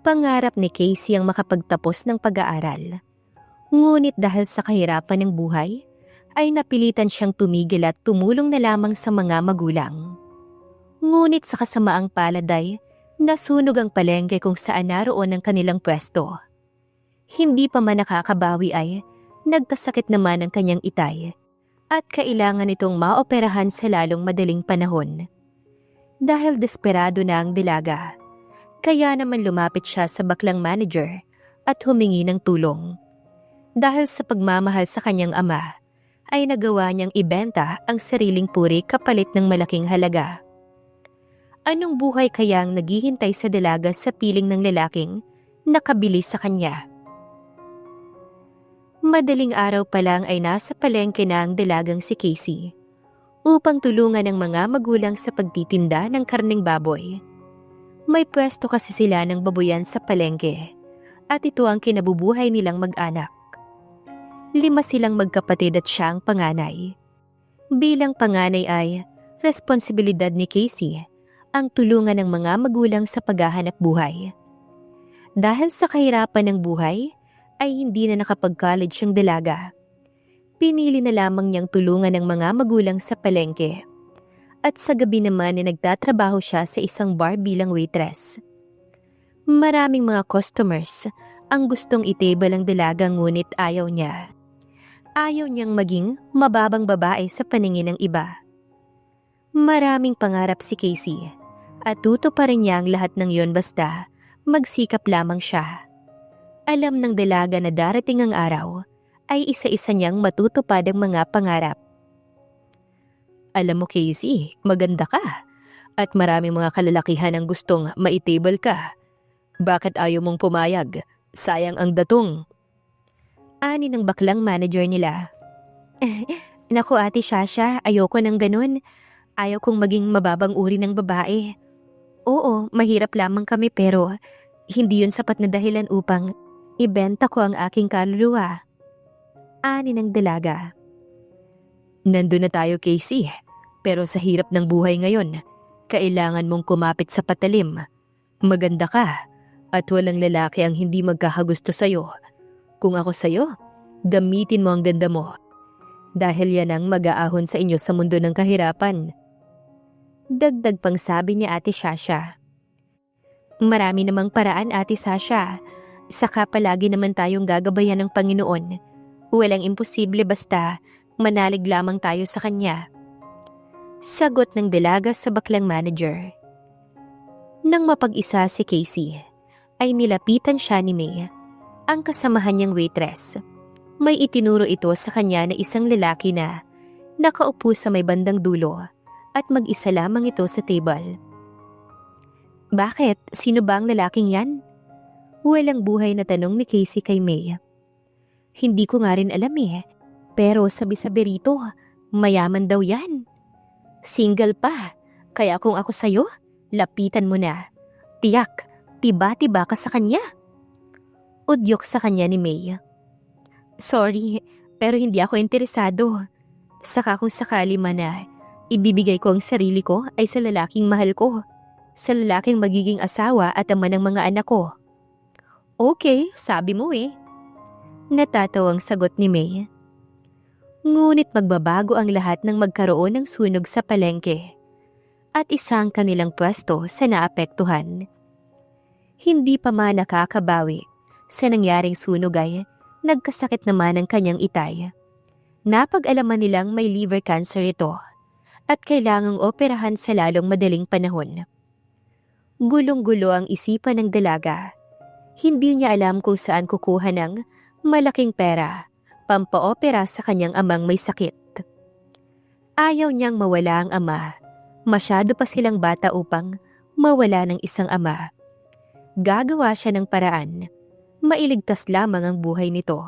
Pangarap ni Casey ang makapagtapos ng pag-aaral. Ngunit dahil sa kahirapan ng buhay, ay napilitan siyang tumigil at tumulong na lamang sa mga magulang. Ngunit sa kasamaang palad ay nasunog ang palengke kung saan naroon ang kanilang pwesto. Hindi pa man nakakabawi ay nagkasakit naman ang kanyang itay at kailangan itong maoperahan sa lalong madaling panahon. Dahil desperado na ang dalaga, kaya naman lumapit siya sa baklang manager at humingi ng tulong. Dahil sa pagmamahal sa kanyang ama, ay nagawa niyang ibenta ang sariling puri kapalit ng malaking halaga. Anong buhay kaya ang naghihintay sa dalaga sa piling ng lalaking nakabili sa kanya? Madaling araw pa lang ay nasa palengke na ang dalagang si Casey upang tulungan ang mga magulang sa pagtitinda ng karneng baboy. May pwesto kasi sila ng baboyan sa palengke at ito ang kinabubuhay nilang mag-anak. 5 silang magkapatid at siya ang panganay. Bilang panganay ay responsibilidad ni Casey ang tulungan ng mga magulang sa paghahanap buhay. Dahil sa kahirapan ng buhay ay hindi na nakapag-college ang dalaga. Pinili na lamang niyang tulungan ng mga magulang sa palengke. At sa gabi naman ay nagtatrabaho siya sa isang bar bilang waitress. Maraming mga customers ang gustong itable ang dalaga ngunit ayaw niya. Ayaw niyang maging mababang babae sa paningin ng iba. Maraming pangarap si Casey at tutuparin niya ang lahat ng yon basta magsikap lamang siya. Alam ng dalaga na darating ang araw ay isa-isa niyang matutupad ang mga pangarap. Alam mo Casey, maganda ka at maraming mga kalalakihan ang gustong maitable ka. Bakit ayaw mong pumayag? Sayang ang datong. Ani ng baklang manager nila. Naku Ate Shasha, ayoko ng ganun. Ayaw kong maging mababang uri ng babae. Oo, mahirap lamang kami pero hindi yun sapat na dahilan upang ibenta ko ang aking kaluluwa. Ani ng dalaga. Nandun na tayo Casey. Pero sa hirap ng buhay ngayon, kailangan mong kumapit sa patalim. Maganda ka at walang lalaki ang hindi magkakagusto sa'yo. Kung ako sa'yo, gamitin mo ang ganda mo. Dahil yan ang mag-aahon sa inyo sa mundo ng kahirapan. Dagdag pang sabi ni Ate Shasha. Marami namang paraan Ate Sasha. Saka palagi naman tayong gagabayan ng Panginoon. Walang imposible basta manalig lamang tayo sa Kanya. Sagot ng dalaga sa baklang manager. Nang mapag-isa si Casey, ay nilapitan siya ni May, ang kasamahan niyang waitress. May itinuro ito sa kanya na isang lalaki na nakaupo sa may bandang dulo at mag-isa lamang ito sa table. Bakit? Sino ba ang lalaking yan? Walang buhay na tanong ni Casey kay May. Hindi ko nga rin alam pero sabi-sabi rito, mayaman daw yan. Single pa, kaya kung ako sa'yo, lapitan mo na. Tiyak, tiba-tiba ka sa kanya. Udyok sa kanya ni May. Sorry, pero hindi ako interesado. Saka kung sakali man na, ibibigay ko ang sarili ko ay sa lalaking mahal ko. Sa lalaking magiging asawa at ama ng mga anak ko. Okay, sabi mo Natatawang sagot ni May. Ngunit magbabago ang lahat ng magkaroon ng sunog sa palengke at isang kanilang pwesto sa naapektuhan. Hindi pa man nakakabawi sa nangyaring sunog ay nagkasakit naman ang kanyang itay. Napag-alaman nilang may liver cancer ito at kailangang operahan sa lalong madaling panahon. Gulong-gulo ang isipan ng dalaga. Hindi niya alam kung saan kukuha ng malaking pera pampaopera sa kanyang amang may sakit. Ayaw niyang mawala ang ama. Masyado pa silang bata upang mawala ng isang ama. Gagawa siya ng paraan. Mailigtas lamang ang buhay nito.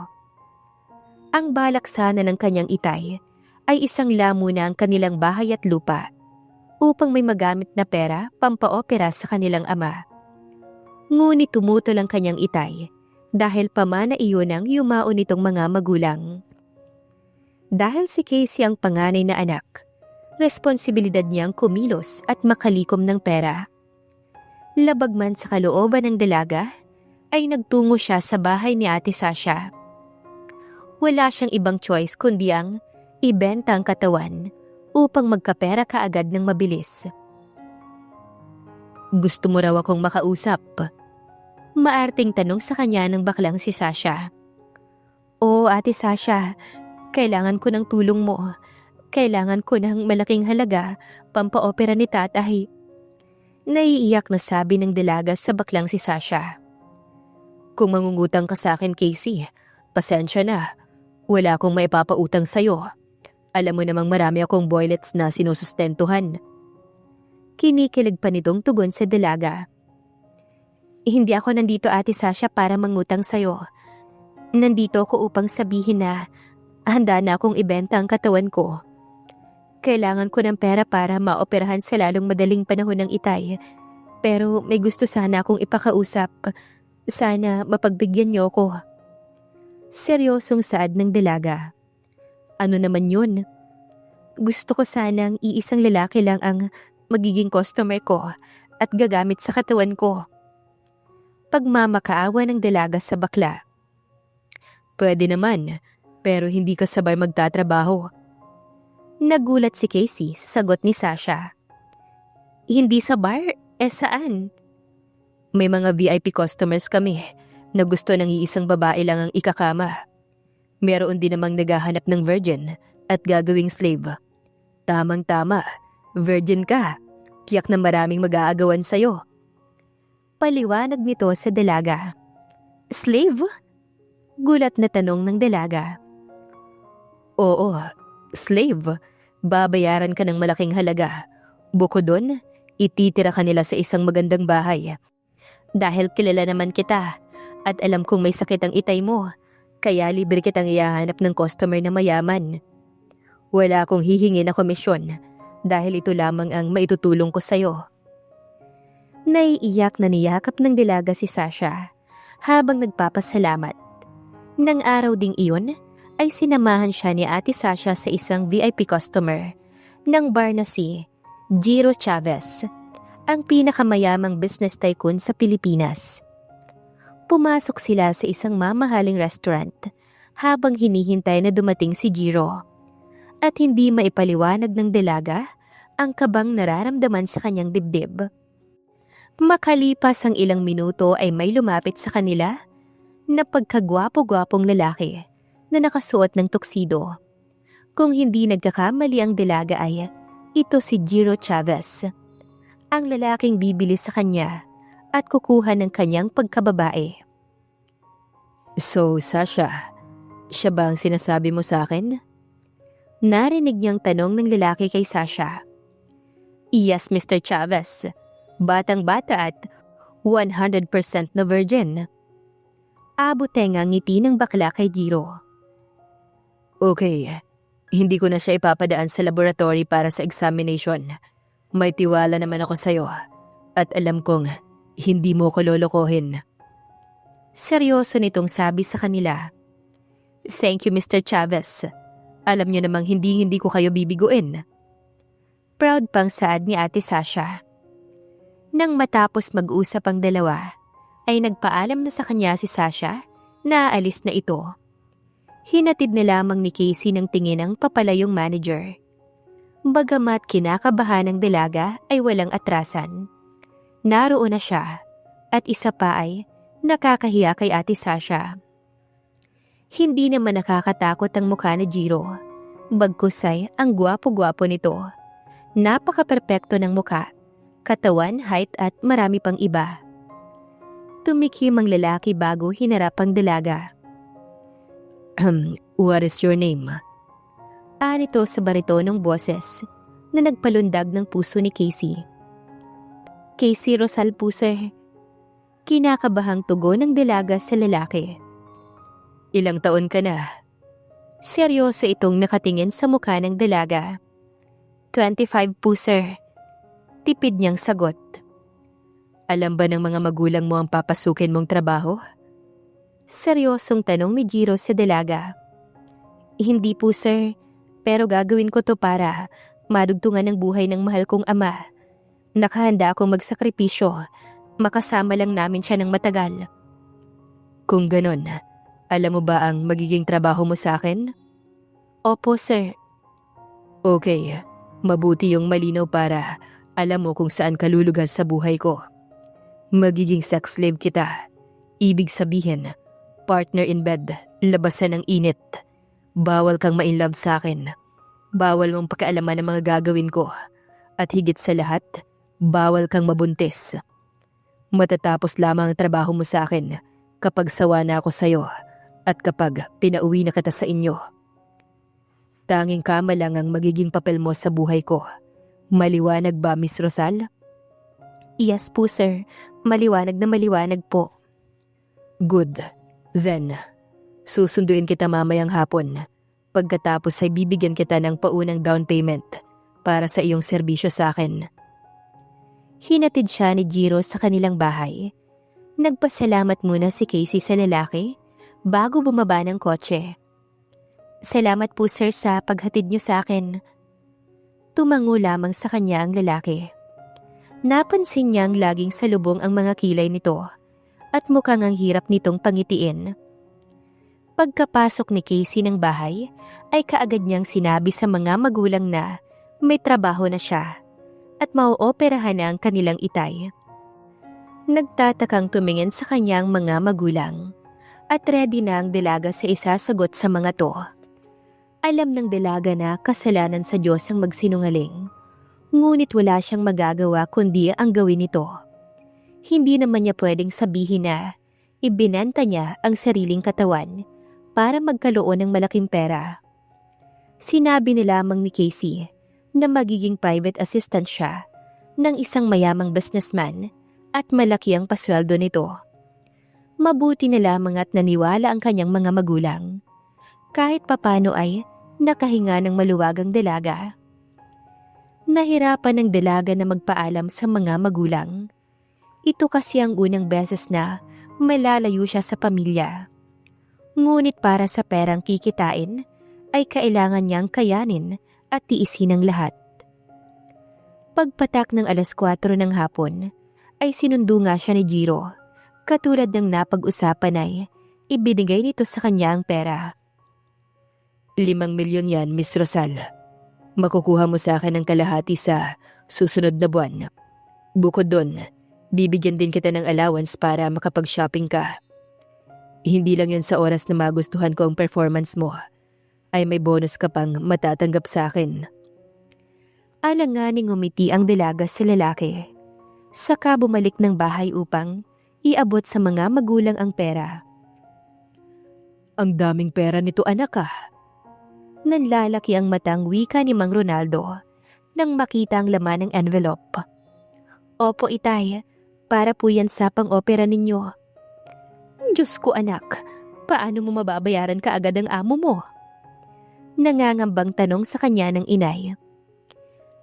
Ang balak sana ng kanyang itay ay isang lamuna ang kanilang bahay at lupa upang may magamit na pera pampaopera sa kanilang ama. Ngunit tumutol ang kanyang itay dahil pamana iyon ang yumao nitong mga magulang. Dahil si Casey ang panganay na anak, responsibilidad niyang kumilos at makalikom ng pera. Labag man sa kalooban ng dalaga ay nagtungo siya sa bahay ni Ate Sasha. Wala siyang ibang choice kundi ang ibenta ang katawan upang magkapera kaagad ng mabilis. Gusto mo raw akong makausap? Maarting tanong sa kanya ng baklang si Sasha. Oo, Ate Sasha, kailangan ko ng tulong mo. Kailangan ko ng malaking halaga, pampaopera ni tatay. Naiiyak na sabi ng dalaga sa baklang si Sasha. Kung mangungutang ka sa akin, Casey, pasensya na. Wala akong maipapautang sa'yo. Alam mo namang marami akong boylets na sinusustentuhan. Kinikilig pa nitong tugon sa dalaga. Hindi ako nandito, Ate Sasha, para mangutang sa'yo. Nandito ako upang sabihin na handa na akong ibenta ang katawan ko. Kailangan ko ng pera para maoperahan sa lalong madaling panahon ng itay. Pero may gusto sana akong ipakausap. Sana mapagbigyan niyo ako. Seryosong saad ng dalaga. Ano naman yun? Gusto ko sanang iisang lalaki lang ang magiging customer ko at gagamit sa katawan ko. Pagmamakaawa ng dalaga sa bakla. Pwede naman, pero hindi ka sabay magtatrabaho. Nagulat si Casey sa sagot ni Sasha. Hindi sa bar? Saan? May mga VIP customers kami na gusto ng iisang babae lang ang ikakama. Meron din namang naghahanap ng virgin at gagawing slave. Tamang-tama, virgin ka. Tiyak na maraming mag-aagawan sa'yo. Paliwanag nito sa dalaga. Slave? Gulat na tanong ng dalaga. Oo, slave. Babayaran ka ng malaking halaga. Bukod doon, ititira ka nila sa isang magandang bahay. Dahil kilala naman kita at alam kong may sakit ang itay mo, kaya libre kitang ihahanap ng customer na mayaman. Wala akong hihingi na komisyon dahil ito lamang ang maitutulong ko sa'yo. Naiiyak na niyakap ng dalaga si Sasha habang nagpapasalamat. Nang araw ding iyon ay sinamahan siya ni Ate Sasha sa isang VIP customer ng bar na si Jiro Chavez, ang pinakamayamang business tycoon sa Pilipinas. Pumasok sila sa isang mamahaling restaurant habang hinihintay na dumating si Jiro at hindi maipaliwanag ng dalaga ang kabang nararamdaman sa kanyang dibdib. Makalipas ang ilang minuto ay may lumapit sa kanila na pagkagwapo-gwapong lalaki na nakasuot ng tuxedo. Kung hindi nagkakamali ang dalaga ay ito si Jiro Chavez, ang lalaking bibili sa kanya at kukuha ng kanyang pagkababae. So, Sasha, siya ba ang sinasabi mo sa akin? Narinig niyang tanong ng lalaki kay Sasha. Yes, Mr. Chavez. Batang-bata at 100% na virgin. Abot-tenga ngiti ng bakla kay Jiro. Okay, hindi ko na siya ipapadaan sa laboratory para sa examination. May tiwala naman ako sa'yo at alam kong hindi mo ko lolokohin. Seryoso nitong sabi sa kanila. Thank you, Mr. Chavez. Alam niyo namang hindi ko kayo bibiguin. Proud pang saad ni Ate Sasha. Nang matapos mag-usap ang dalawa, ay nagpaalam na sa kanya si Sasha na aalis na ito. Hinatid na lamang ni Casey ng tingin ang papalayong manager. Bagamat kinakabahan ng dalaga ay walang atrasan. Naroon na siya at isa pa ay nakakahiya kay Ate Sasha. Hindi naman nakakatakot ang mukha ni Jiro. Bagkus ay ang gwapo-gwapo nito. Napaka-perpekto ng mukha, katawan, height at marami pang iba. Tumikim ang lalaki bago hinarap ang dalaga. What is your name? Anito sa baritonong boses na nagpalundag ng puso ni Casey. Casey Rosal po, sir. Kinakabahang tugon ng dalaga sa lalaki. Ilang taon ka na? Seryoso itong nakatingin sa mukha ng dalaga. 25 po, sir. Tipid niyang sagot. Alam ba ng mga magulang mo ang papasukin mong trabaho? Seryosong tanong ni Jiro sa dalaga. Hindi po, sir. Pero gagawin ko to para madugtungan ng buhay ng mahal kong ama. Nakahanda akong magsakripisyo. Makasama lang namin siya ng matagal. Kung ganon, alam mo ba ang magiging trabaho mo sa akin? Opo, sir. Okay, mabuti yung malinaw para alam mo kung saan ka lulugar sa buhay ko. Magiging sex slave kita. Ibig sabihin, partner in bed, labasan ng init. Bawal kang ma-inlove sa akin. Bawal mong pakialaman ang mga gagawin ko. At higit sa lahat, bawal kang mabuntis. Matatapos lamang ang trabaho mo sa akin kapag sawa na ako sa'yo at kapag pinauwi na kita sa inyo. Tanging kama lang ang magiging papel mo sa buhay ko. Maliwanag ba, Miss Rosal? Yes po, sir. Maliwanag na maliwanag po. Good. Then, susunduin kita mamayang hapon. Pagkatapos ay bibigyan kita ng paunang down payment para sa iyong serbisyo sa akin. Hinatid siya ni Jiro sa kanilang bahay. Nagpasalamat muna si Casey sa lalaki bago bumaba ng kotse. Salamat po, sir, sa paghatid niyo sa akin. Tumango lamang sa kanya ang lalaki. Napansin niyang laging salubong ang mga kilay nito at mukhang ang hirap nitong pangitiin. Pagkapasok ni Casey ng bahay, ay kaagad niyang sinabi sa mga magulang na may trabaho na siya at mauoperahan na ang kanilang itay. Nagtatakang tumingin sa kanyang mga magulang at ready na ang dalaga sa isasagot sa mga to. Alam ng dalaga na kasalanan sa Diyos ang magsinungaling, ngunit wala siyang magagawa kundi ang gawin ito. Hindi naman niya pwedeng sabihin na ibinenta niya ang sariling katawan para magkaroon ng malaking pera. Sinabi ni lamang ni Casey na magiging private assistant siya ng isang mayamang businessman at malaki ang pasweldo nito. Mabuti na lamang at naniwala ang kanyang mga magulang. Kahit papano ay nakahinga ng maluwagang dalaga. Nahirapan ng dalaga na magpaalam sa mga magulang. Ito kasi ang unang beses na malalayo siya sa pamilya. Ngunit para sa perang kikitain, ay kailangan niyang kayanin at tiisin ang lahat. Pagpatak ng 4:00 ng hapon, ay sinundo nga siya ni Jiro. Katulad ng napag-usapan ay ibinigay nito sa kanya ang pera. 5 milyon yan, Miss Rosal. Makukuha mo sa akin ang kalahati sa susunod na buwan. Bukod doon, bibigyan din kita ng allowance para makapag-shopping ka. Hindi lang yun sa oras na magustuhan ko ang performance mo, ay may bonus ka pang matatanggap sa akin. Alanganing ngumiti ang dalaga sa lalaki. Saka bumalik ng bahay upang iabot sa mga magulang ang pera. Ang daming pera nito, anak ah. Nanlalaki ang matang wika ni Mang Ronaldo nang makita ang laman ng envelope. Opo, itay. Para po yan sa pang-opera ninyo. Diyos ko, anak. Paano mo mababayaran kaagad ang amo mo? Nangangambang tanong sa kanya ng inay.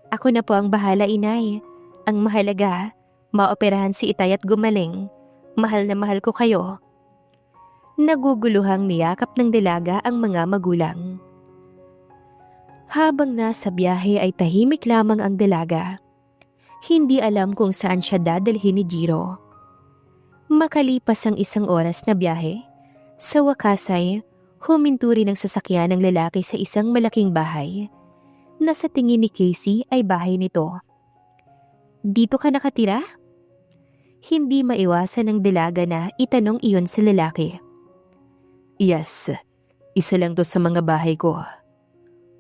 Ako na po ang bahala, inay. Ang mahalaga, maoperahan si itay at gumaling. Mahal na mahal ko kayo. Naguguluhang niyakap ng dalaga ang mga magulang. Habang nasa biyahe ay tahimik lamang ang dalaga. Hindi alam kung saan siya dadalhin ni Jiro. Makalipas ang 1 oras na biyahe, sa wakas ay huminto rin ang sasakyan ng lalaki sa isang malaking bahay na sa tingin ni Casey ay bahay nito. Dito ka nakatira? Hindi maiwasan ng dalaga na itanong iyon sa lalaki. Yes, isa lang to sa mga bahay ko.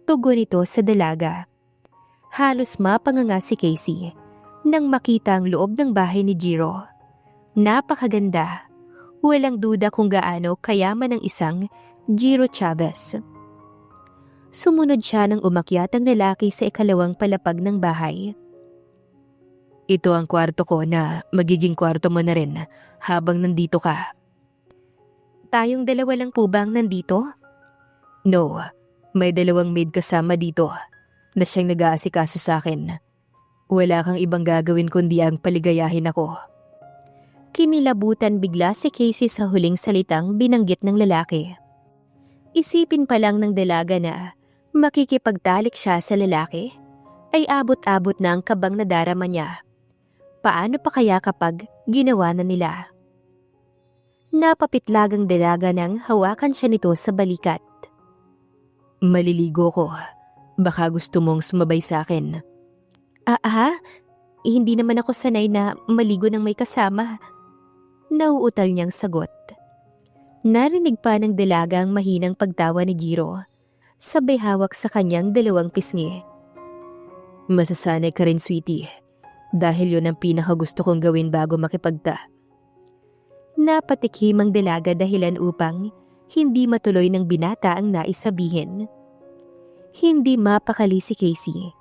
Tugon ito sa dalaga. Halos mapanganga si Casey nang makita ang loob ng bahay ni Jiro. Napakaganda. Walang duda kung gaano kayaman ang isang Jiro Chavez. Sumunod siya nang umakyat ang lalaki sa ikalawang palapag ng bahay. Ito ang kwarto ko na magiging kwarto mo na rin habang nandito ka. Tayong dalawa lang po bang nandito? No, may 2 maid kasama dito na siyang nag-aasikaso sa akin. Wala kang ibang gagawin kundi ang paligayahin ako. Kinilabutan bigla si Casey sa huling salitang binanggit ng lalaki. Isipin pa lang ng dalaga na makikipagtalik siya sa lalaki, ay abot-abot na ang kabang nadarama niya. Paano pa kaya kapag ginawa na nila? Napapitlagang dalaga nang hawakan siya nito sa balikat. Maliligo ko. Baka gusto mong sumabay sa akin. Hindi naman ako sanay na maligo ng may kasama. Nauutal niyang sagot. Narinig pa ng dalaga ang mahinang pagtawa ni Jiro. Sabay hawak sa kanyang dalawang pisngi. Masasanay ka rin, sweetie. Dahil yun ang pinakagusto kong gawin bago makipagta. Napatikhim ang dalaga dahilan upang hindi matuloy ng binata ang naisabihin. Hindi mapakali si Casey.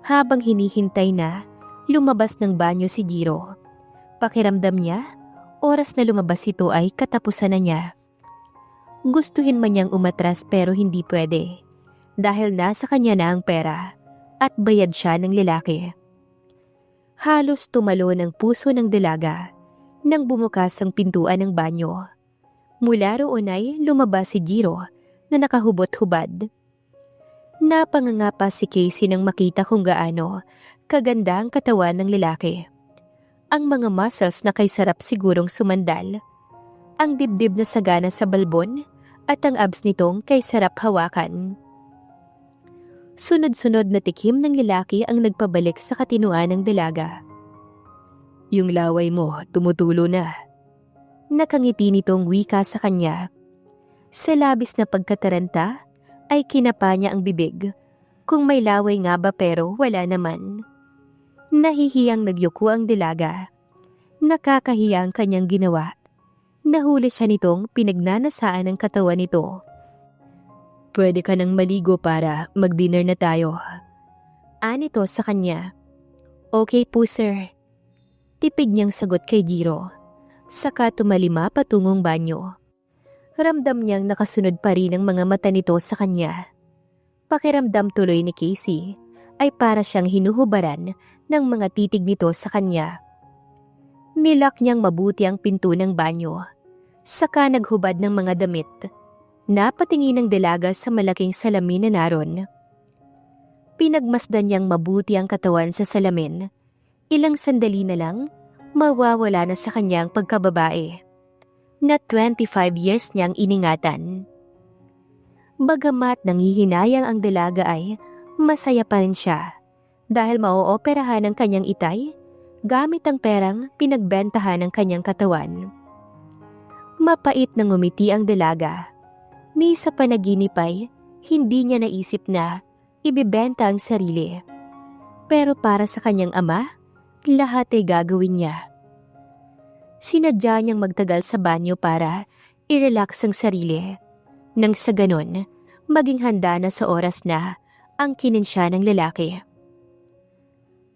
Habang hinihintay na, lumabas ng banyo si Jiro. Pakiramdam niya, oras na lumabas ito ay katapusan na niya. Gustuhin man niyang umatras pero hindi pwede. Dahil nasa kanya na ang pera at bayad siya ng lalaki. Halos tumalo ng puso ng dalaga nang bumukas ang pintuan ng banyo. Mula roon ay lumabas si Jiro na nakahubot-hubad. Napanganga pa si Casey nang makita kung gaano kaganda ang katawan ng lalaki. Ang mga muscles na kay sarap sigurong sumandal. Ang dibdib na sagana sa balbon at ang abs nitong kay sarap hawakan. Sunod-sunod na tikim ng lalaki ang nagpabalik sa katinuan ng dalaga. Yung laway mo, tumutulo na. Nakangiti nitong wika sa kanya. Sa labis na pagkataranta, ay kinapa niya ang bibig. Kung may laway nga ba pero wala naman. Nahihiyang nagyuko ang dalaga. Nakakahiya ang kanyang ginawa. Nahuli siya nitong pinagnanasaan ang katawan nito. Pwede ka nang maligo para mag-dinner na tayo. Anito sa kanya. Okay po sir. Tipid niyang sagot kay Jiro. Saka tumalima patungong banyo. Ramdam niyang nakasunod pa rin ang mga mata nito sa kanya. Pakiramdam tuloy ni Casey ay para siyang hinuhubaran ng mga titig nito sa kanya. Nilak niyang mabuti ang pinto ng banyo. Saka naghubad ng mga damit. Napatingin ng dalaga sa malaking salamin na naroon. Pinagmasdan niyang mabuti ang katawan sa salamin. Ilang sandali na lang, mawawala na sa kanyang pagkababae. Na 25 years niyang iningatan. Bagamat nangihinayang ang dalaga ay masaya pa rin siya. Dahil mauoperahan ang kanyang itay, gamit ang perang pinagbentahan ng kanyang katawan. Mapait na ngumiti ang dalaga. Ni sa panaginip ay hindi niya naisip na ibibenta ang sarili. Pero para sa kanyang ama, lahat ay gagawin niya. Sinadya niyang magtagal sa banyo para i-relax ang sarili. Nang sa ganon, maging handa na sa oras na ang kininsya ng lalaki.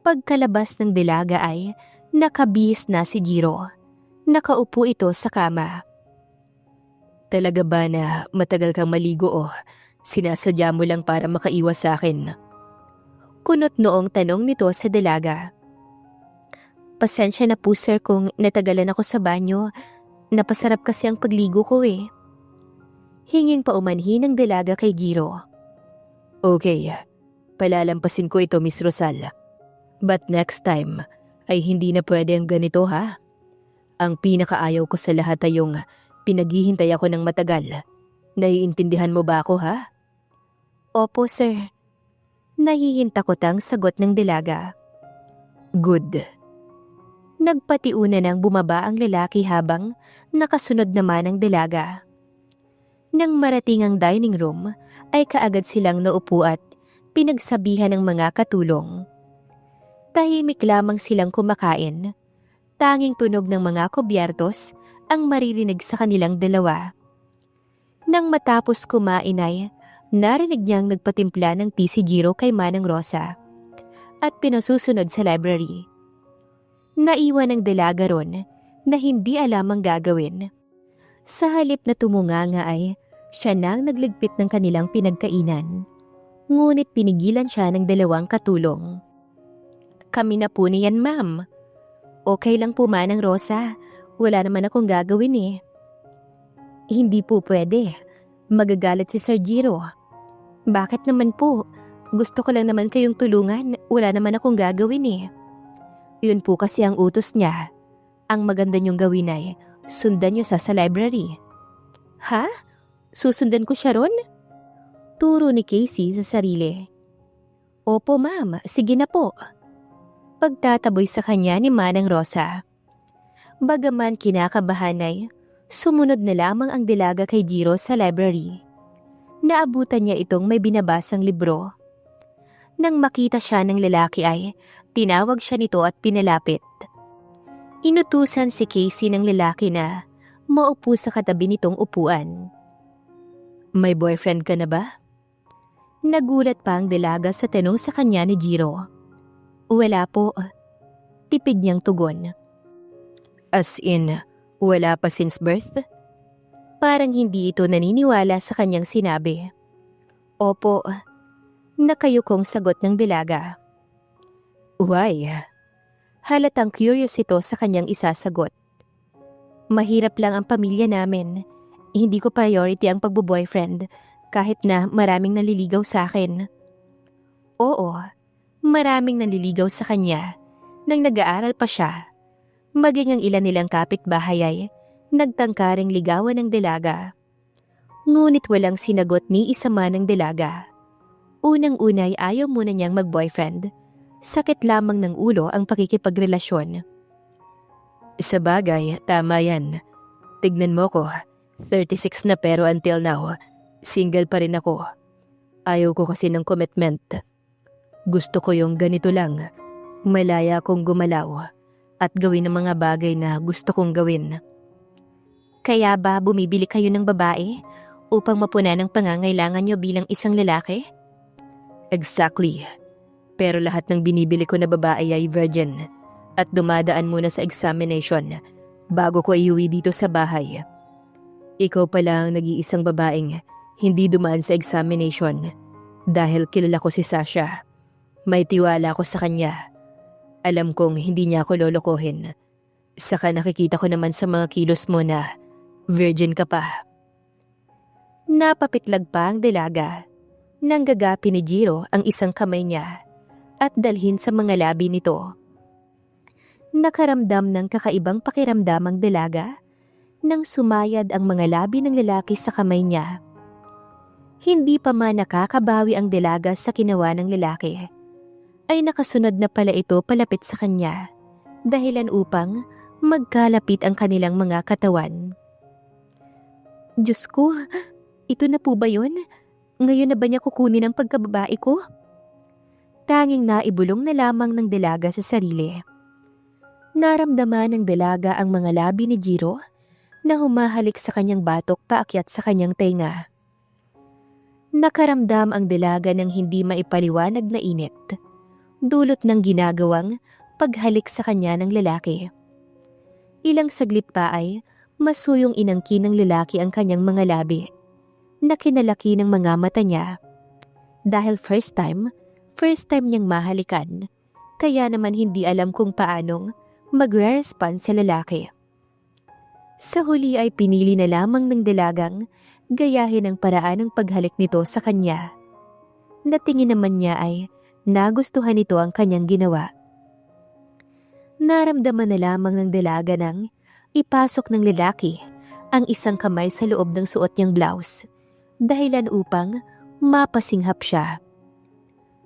Pagkalabas ng dalaga ay nakabihis na si Jiro. Nakaupo ito sa kama. Talaga ba na matagal kang maligo o sinasadya mo lang para makaiwas sa akin? Kunot noong tanong nito sa dalaga. Pasensya na po sir kung natagalan ako sa banyo. Napasarap kasi ang pagligo ko eh. Hinging paumanhin ng dalaga kay Jiro. Okay, palalampasin ko ito Miss Rosal. But next time ay hindi na pwede ang ganito ha. Ang pinakaayaw ko sa lahat ay yung pinaghihintay ako ng matagal. Naiintindihan mo ba ako ha? Opo sir. Nahihintakot ang sagot ng dalaga. Good. Nagpatiuna nang bumaba ang lalaki habang nakasunod naman ang dalaga. Nang marating ang dining room, ay kaagad silang naupo at pinagsabihan ng mga katulong. Tahimik lamang silang kumakain. Tanging tunog ng mga kubyertos ang maririnig sa kanilang dalawa. Nang matapos kumain ay narinig niyang nagpatimpla ng tea si Jiro kay Manang Rosa at pinasusunod sa library. Naiwan ang dalaga ron na hindi alam ang gagawin. Sa halip na tumunganga ay siya nang nagligpit ng kanilang pinagkainan. Ngunit pinigilan siya ng dalawang katulong. Kami na po niyan ma'am. Okay lang po Manang Rosa. Wala naman akong gagawin eh. Hindi po pwede. Magagalit si Sir Jiro. Bakit naman po? Gusto ko lang naman kayong tulungan. Wala naman akong gagawin eh. Yun po kasi ang utos niya. Ang maganda niyong gawin ay sundan niyo sa library. Ha? Susundan ko siya ron? Turo ni Casey sa sarili. Opo ma'am, sige na po. Pagtataboy sa kanya ni Manang Rosa. Bagaman kinakabahan ay, sumunod na lamang ang dalaga kay Jiro sa library. Naabutan niya itong may binabasang libro. Nang makita siya ng lalaki ay, tinawag siya nito at pinalapit. Inutusan si Casey ng lalaki na maupo sa katabi nitong upuan. May boyfriend ka na ba? Nagulat pa ang dalaga sa tanong sa kanya ni Jiro. Wala po. Tipid niyang tugon. As in, wala pa since birth? Parang hindi ito naniniwala sa kanyang sinabi. Opo. Nakayukong sagot ng dalaga. Why? Halatang curious ito sa kanyang isasagot. Mahirap lang ang pamilya namin. Hindi ko priority ang pagbo-boyfriend kahit na maraming naliligaw sa akin. Oo, maraming naliligaw sa kanya nang nag-aaral pa siya. Maging ang ilan nilang kapitbahay ay nagtangkaring ligawan ng dalaga. Ngunit walang sinagot ni isa man ng dalaga. Unang-unay ayaw muna niyang mag-boyfriend. Sakit lamang ng ulo ang pakikipagrelasyon. Sa bagay, tama yan. Tignan mo ko, 36 na pero until now, single pa rin ako. Ayaw ko kasi ng commitment. Gusto ko yung ganito lang. Malaya kong gumalaw at gawin ang mga bagay na gusto kong gawin. Kaya ba bumibili kayo ng babae upang mapunan ang pangangailangan niyo bilang isang lalaki? Exactly. Pero lahat ng binibili ko na babae ay virgin at dumadaan muna sa examination bago ko iuwi dito sa bahay. Ikaw pala ang nag-iisang babaeng hindi dumaan sa examination dahil kilala ko si Sasha. May tiwala ko sa kanya. Alam kong hindi niya ako lolokohin. Saka nakikita ko naman sa mga kilos mo na virgin ka pa. Napapitlag pa ang dalaga. Nanggagapi ni Jiro ang isang kamay niya at dalhin sa mga labi nito. Nakaramdam ng kakaibang pakiramdam ang dalaga nang sumayad ang mga labi ng lalaki sa kamay niya. Hindi pa man nakakabawi ang dalaga sa ginawa ng lalaki, ay nakasunod na pala ito palapit sa kanya, dahilan upang magkalapit ang kanilang mga katawan. Diyos ko, ito na po ba yun? Ngayon na ba niya kukunin ang pagkababae ko? Tanging naibulong na lamang ng dalaga sa sarili. Naramdaman ng dalaga ang mga labi ni Jiro na humahalik sa kanyang batok paakyat sa kanyang tenga. Nakaramdam ang dalaga ng hindi maipaliwanag na init, dulot ng ginagawang paghalik sa kanya ng lalaki. Ilang saglit pa ay masuyong inangkin ng lalaki ang kanyang mga labi na kinalaki ng mga mata niya. Dahil first time niyang mahalikan, kaya naman hindi alam kung paanong magre-respond sa lalaki. Sa huli ay pinili na lamang ng dalagang gayahin ang paraan ng paghalik nito sa kanya. Natingin naman niya ay nagustuhan nito ang kanyang ginawa. Naramdaman na lamang ng dalaga nang ipasok ng lalaki ang isang kamay sa loob ng suot niyang blouse, dahilan upang mapasinghap siya.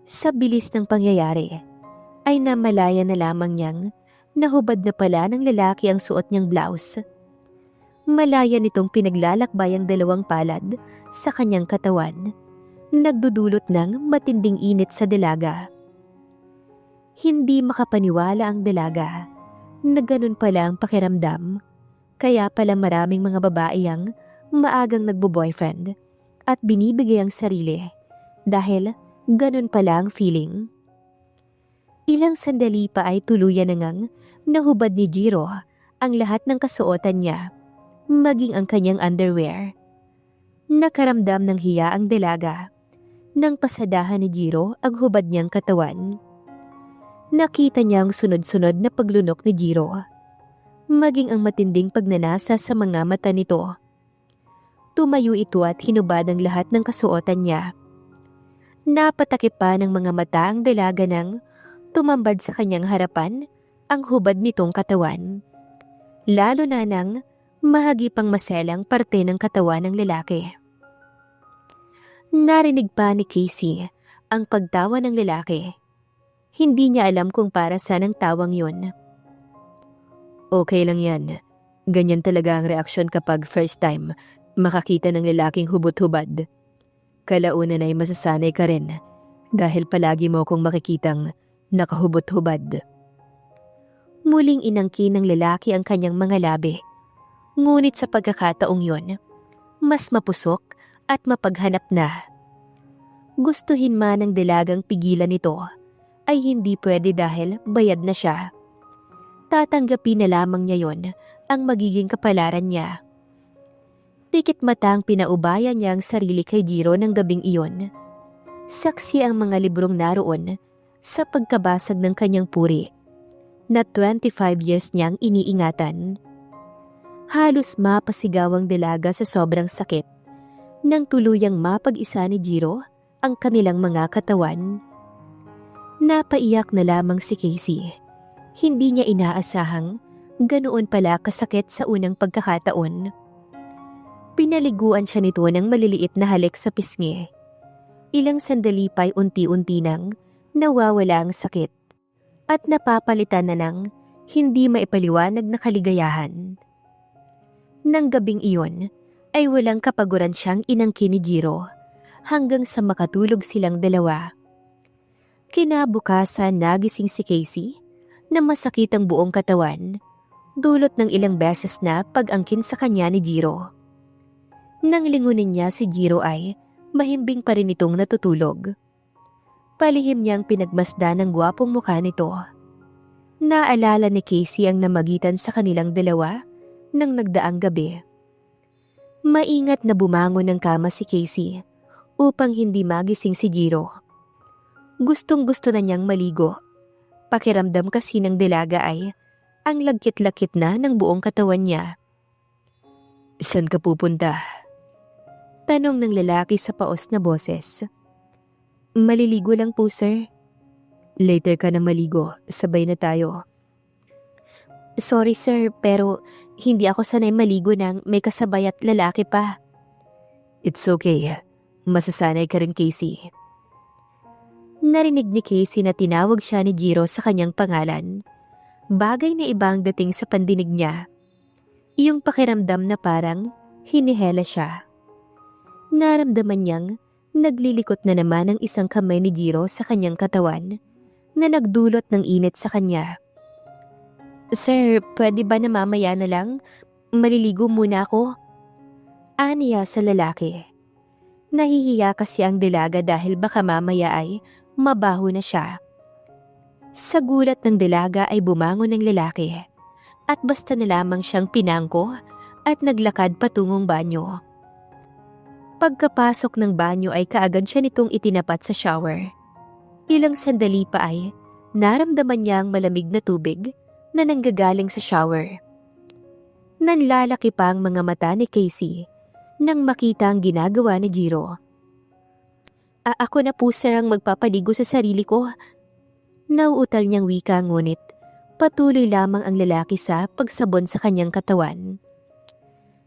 Sa bilis ng pangyayari, ay namalaya na lamang niyang nahubad na pala ng lalaki ang suot niyang blouse. Malaya nitong pinaglalakbay ang dalawang palad sa kanyang katawan, nagdudulot ng matinding init sa dalaga. Hindi makapaniwala ang dalaga na ganun pala ang pakiramdam, kaya pala maraming mga babae ang maagang nagbo-boyfriend at binibigay ang sarili dahil ganun pala ang feeling. Ilang sandali pa ay tuluyan na ngang nahubad ni Jiro ang lahat ng kasuotan niya, maging ang kanyang underwear. Nakaramdam ng hiya ang dalaga nang pasadahan ni Jiro ang hubad niyang katawan. Nakita niya ang sunod-sunod na paglunok ni Jiro, maging ang matinding pagnanasa sa mga mata nito. Tumayo ito at hinubad ang lahat ng kasuotan niya. Napatakip pa ng mga mata ang dalaga nang tumambad sa kanyang harapan ang hubad nitong katawan. Lalo na nang mahagipang maselang parte ng katawan ng lalaki. Narinig pa ni Casey ang pagtawa ng lalaki. Hindi niya alam kung para saan ang tawang yun. Okay lang yan. Ganyan talaga ang reaksyon kapag first time makakita ng lalaking hubot-hubad. Kalaunan ay masasanay ka rin dahil palagi mo akong makikitang nakahubot-hubad. Muling inangkin ng lalaki ang kanyang mga labi. Ngunit sa pagkakataong yon, mas mapusok at mapaghanap na. Gustuhin man ng dalagang pigilan ito, ay hindi pwede dahil bayad na siya. Tatanggapin na lamang niya yon ang magiging kapalaran niya. Pikit matang pinaubaya niya ang sarili kay Jiro ng gabing iyon. Saksi ang mga librong naroon sa pagkabasag ng kanyang puri na 25 years niyang iniingatan. Halos mapasigaw ang dalaga sa sobrang sakit nang tuluyang mapag-isa ni Jiro ang kanilang mga katawan. Napaiyak na lamang si Casey. Hindi niya inaasahang ganoon pala kasakit sa unang pagkakataon. Pinaliguan siya nito ng maliliit na halik sa pisngi. Ilang sandali pa'y unti-unti nang nawawala ang sakit at napapalitan na ng hindi maipaliwanag na kaligayahan. Nang gabing iyon ay walang kapaguran siyang inangkin ni Jiro hanggang sa makatulog silang dalawa. Kinabukasan nagising si Casey na masakit ang buong katawan, dulot ng ilang beses na pag-angkin sa kanya ni Jiro. Nang lingunin niya si Jiro ay mahimbing pa rin itong natutulog. Palihim niyang pinagmasdan ng gwapong mukha nito. Naalala ni Casey ang namagitan sa kanilang dalawa nang nagdaang gabi. Maingat na bumangon ng kama si Casey upang hindi magising si Jiro. Gustong-gusto na niyang maligo. Pakiramdam kasi ng dalaga ay ang lagkit-lakit na ng buong katawan niya. "Saan ka pupunta?" Tanong ng lalaki sa paos na boses. "Maliligo lang po, sir." "Later ka na maligo, sabay na tayo." "Sorry sir, pero hindi ako sanay maligo nang may kasabay at lalaki pa." "It's okay. Masasanay ka rin, Casey." Narinig ni Casey na tinawag siya ni Jiro sa kanyang pangalan. Bagay na ibang dating sa pandinig niya. Iyong pakiramdam na parang hinihela siya. Naramdaman niyang naglilikot na naman ang isang kamay ni Jiro sa kanyang katawan na nagdulot ng init sa kanya. "Sir, pwede ba na mamaya na lang? Maliligo muna ako." Aniya sa lalaki. Nahihiya kasi ang dalaga dahil baka mamaya ay mabaho na siya. Sa gulat ng dalaga ay bumangon ng lalaki at basta na lamang siyang pinangko at naglakad patungong banyo. Pagkapasok ng banyo ay kaagad siya nitong itinapat sa shower. Ilang sandali pa ay naramdaman niya ang malamig na tubig na nanggagaling sa shower. Nanlalaki pa ang mga mata ni Casey nang makita ang ginagawa ni Jiro. Ako na po sir ang magpapaligo sa sarili ko." Nauutal niyang wika ngunit patuloy lamang ang lalaki sa pagsabon sa kanyang katawan.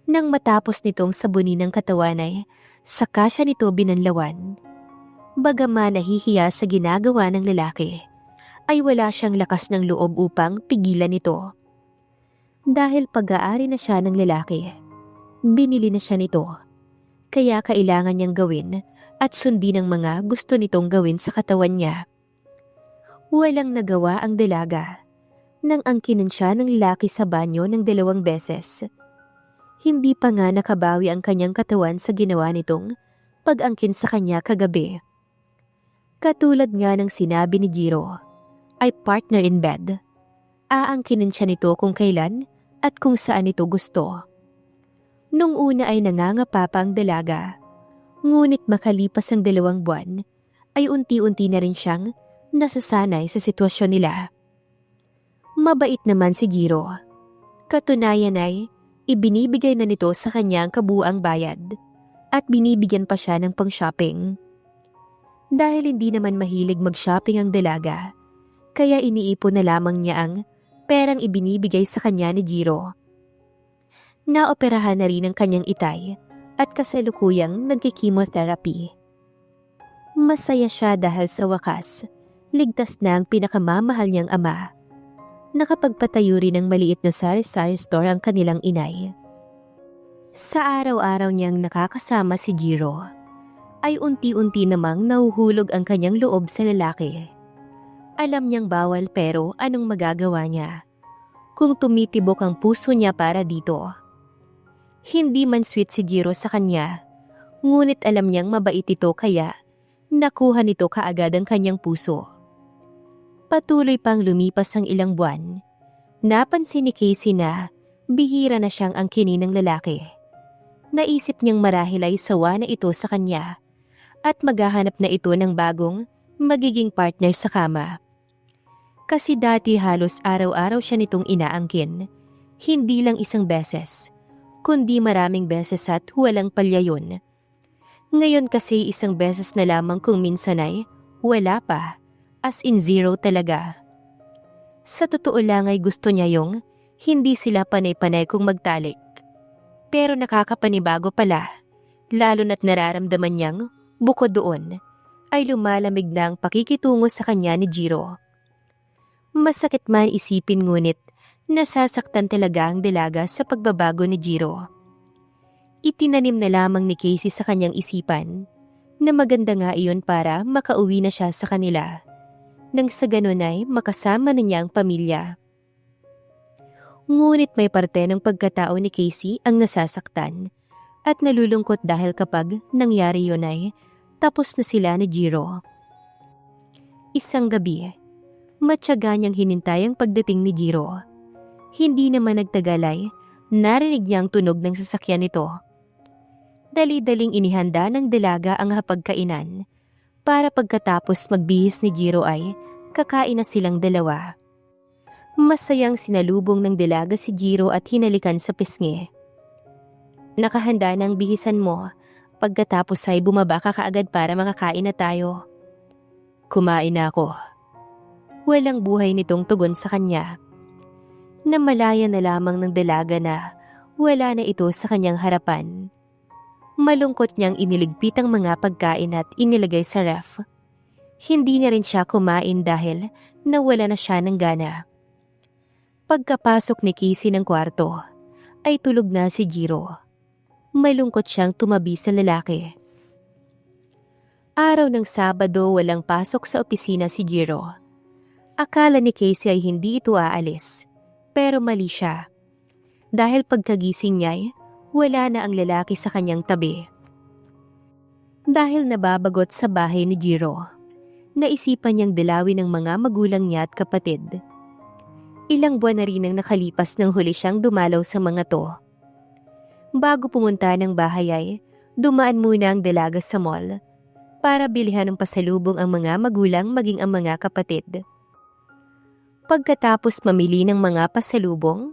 Nang matapos nitong sabunin ng katawan ay saka siya nito binanlawan. Bagaman nahihiya sa ginagawa ng lalaki, ay wala siyang lakas ng loob upang pigilan ito. Dahil pag-aari na siya ng lalaki, binili na siya nito. Kaya kailangan niyang gawin at sundin ang mga gusto nitong gawin sa katawan niya. Walang nagawa ang dalaga nang angkinin siya ng lalaki sa banyo ng 2 beses. Hindi pa nga nakabawi ang kanyang katawan sa ginawa nitong pag-angkin sa kanya kagabi. Katulad nga ng sinabi ni Jiro, ay partner in bed. Aangkinin siya nito kung kailan at kung saan ito gusto. Nung una ay nangangapa pa ang dalaga, ngunit makalipas ang 2 buwan, ay unti-unti na rin siyang nasasanay sa sitwasyon nila. Mabait naman si Jiro. Katunayan ay ibinibigay na nito sa kanya ang kabuuang bayad at binibigyan pa siya ng pang-shopping. Dahil hindi naman mahilig mag-shopping ang dalaga, kaya iniipon na lamang niya ang perang ibinibigay sa kanya ni Jiro. Naoperahan na rin ang kanyang itay at kasalukuyang nagkikimotherapy. Masaya siya dahil sa wakas, ligtas na ang pinakamamahal niyang ama. Nakapagpatayo rin ng maliit na sari-sari store ang kanilang inay. Sa araw-araw niyang nakakasama si Jiro, ay unti-unti namang nahuhulog ang kanyang loob sa lalaki. Alam niyang bawal pero anong magagawa niya? Kung tumitibok ang puso niya para dito. Hindi man sweet si Jiro sa kanya, ngunit alam niyang mabait ito kaya nakuha nito kaagad ang kanyang puso. Patuloy pang lumipas ang ilang buwan. Napansin ni Casey na bihira na siyang angkinin ng lalaki. Naisip niyang marahil ay sawa na ito sa kanya at maghahanap na ito ng bagong magiging partner sa kama. Kasi dati halos araw-araw siya nitong inaangkin, hindi lang isang beses, kundi maraming beses at walang palya yun. Ngayon kasi isang beses na lamang kung minsan ay wala pa. As in zero talaga. Sa totoo lang ay gusto niya yung hindi sila panay-panay kung magtalik. Pero nakakapanibago pala, lalo na't nararamdaman niyang bukod doon ay lumalamig na ang pakikitungo sa kanya ni Jiro. Masakit man isipin ngunit nasasaktan talaga ang dalaga sa pagbabago ni Jiro. Itinanim na lamang ni Casey sa kanyang isipan na maganda nga iyon para makauwi na siya sa kanila. Nang sa ganun ay makasama na niya ang pamilya. Ngunit may parte ng pagkatao ni Casey ang nasasaktan at nalulungkot dahil kapag nangyari yun ay tapos na sila ni Jiro. Isang gabi, matyaga niyang hinintay ang pagdating ni Jiro. Hindi naman nagtagal ay narinig niya ang tunog ng sasakyan nito. Dali-daling inihanda ng dalaga ang hapagkainan. Para pagkatapos magbihis ni Jiro ay kakain na silang dalawa. Masayang sinalubong ng dalaga si Jiro at hinalikan sa pisngi. Nakahanda na ang bihisan mo, pagkatapos ay bumaba ka kaagad para makakain na tayo. Kumain na ako. Walang buhay nitong tugon sa kanya. Namalaya na lamang ng dalaga na wala na ito sa kanyang harapan. Malungkot niyang iniligpit ang mga pagkain at inilagay sa ref. Hindi na rin siya kumain dahil nawala na siya ng gana. Pagkapasok ni Casey ng kwarto, ay tulog na si Jiro. Malungkot siyang tumabi sa lalaki. Araw ng Sabado walang pasok sa opisina si Jiro. Akala ni Casey ay hindi ito aalis, pero mali siya. Dahil pagkagising niya ay wala na ang lalaki sa kanyang tabi. Dahil nababagot sa bahay ni Jiro, naisipan niyang dalawin ng mga magulang niya at kapatid. Ilang buwan na rin ang nakalipas nang huli siyang dumalaw sa mga to. Bago pumunta ng bahay ay dumaan muna ang dalaga sa mall para bilihan ng pasalubong ang mga magulang maging ang mga kapatid. Pagkatapos mamili ng mga pasalubong,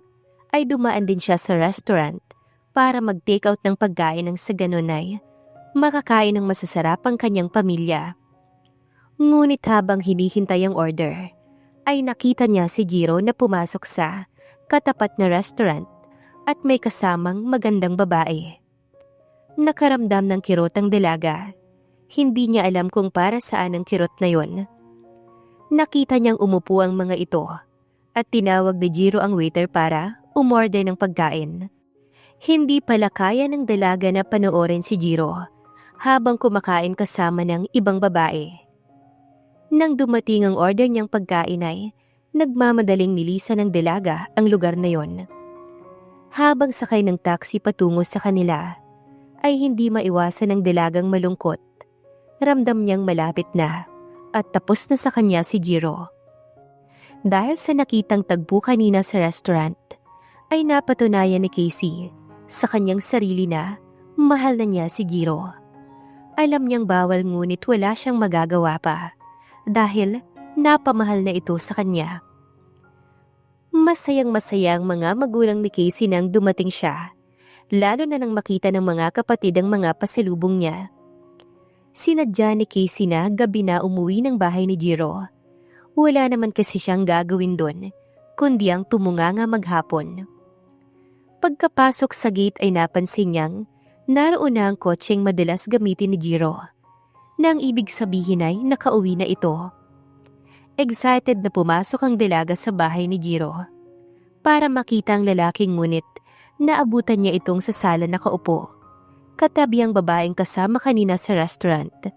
ay dumaan din siya sa restaurant para mag-take out ng pagkain ng sa ganun ay makakain ng masasarap ang kanyang pamilya. Ngunit habang hinihintay ang order, ay nakita niya si Jiro na pumasok sa katapat na restaurant at may kasamang magandang babae. Nakaramdam ng kirot ang dalaga. Hindi niya alam kung para saan ang kirot na yon. Nakita niyang umupo ang mga ito at tinawag ni Jiro ang waiter para umorder ng pagkain. Hindi pala kaya ng dalaga na panoorin si Jiro habang kumakain kasama ng ibang babae. Nang dumating ang order niyang pagkain ay nagmamadaling nilisan ng dalaga ang lugar na yon. Habang sakay ng taxi patungo sa kanila, ay hindi maiwasan ng dalagang malungkot. Ramdam niyang malapit na at tapos na sa kanya si Jiro. Dahil sa nakitang tagpo kanina sa restaurant, ay napatunayan ni Casey sa kanyang sarili na mahal na niya si Jiro. Alam niyang bawal ngunit wala siyang magagawa pa dahil napamahal na ito sa kanya. Masayang-masaya ang mga magulang ni Casey nang dumating siya, lalo na nang makita ng mga kapatid ang mga pasalubong niya. Sinadya ni Casey na gabi na umuwi ng bahay ni Jiro. Wala naman kasi siyang gagawin doon, kundi ang tumunganga maghapon. Pagkapasok sa gate ay napansin niyang naroon na ang kotseng madalas gamitin ni Jiro. Nang ibig sabihin ay nakauwi na ito. Excited na pumasok ang dalaga sa bahay ni Jiro para makita ang lalaking, ngunit naabutan niya itong sa sala nakaupo, katabi ang babaeng kasama kanina sa restaurant.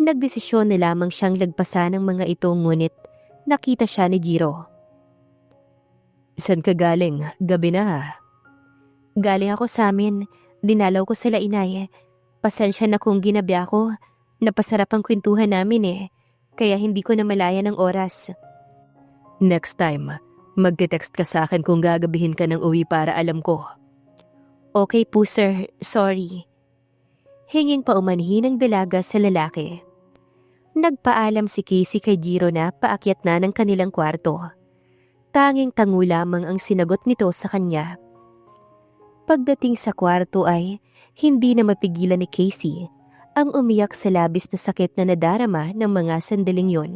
Nagdesisyon na lamang siyang lagpasan ng mga ito, ngunit nakita siya ni Jiro. "San ka galing? Gabi na." "Galing ako sa amin. Dinalaw ko sila inay. Pasensya na kung ginabi ako. Napasarap ang kwentuhan namin kaya hindi ko na malaya ng oras." "Next time, magte-text ka sa akin kung gagabihin ka ng uwi para alam ko." "Okay po sir, sorry." Hinging paumanhin ng dalaga sa lalaki. Nagpaalam si Casey kay Jiro na paakyat na ng kanilang kwarto. Tanging tango lamang ang sinagot nito sa kanya. Pagdating sa kwarto ay hindi na mapigilan ni Casey ang umiyak sa labis na sakit na nadarama ng mga sandaling yon.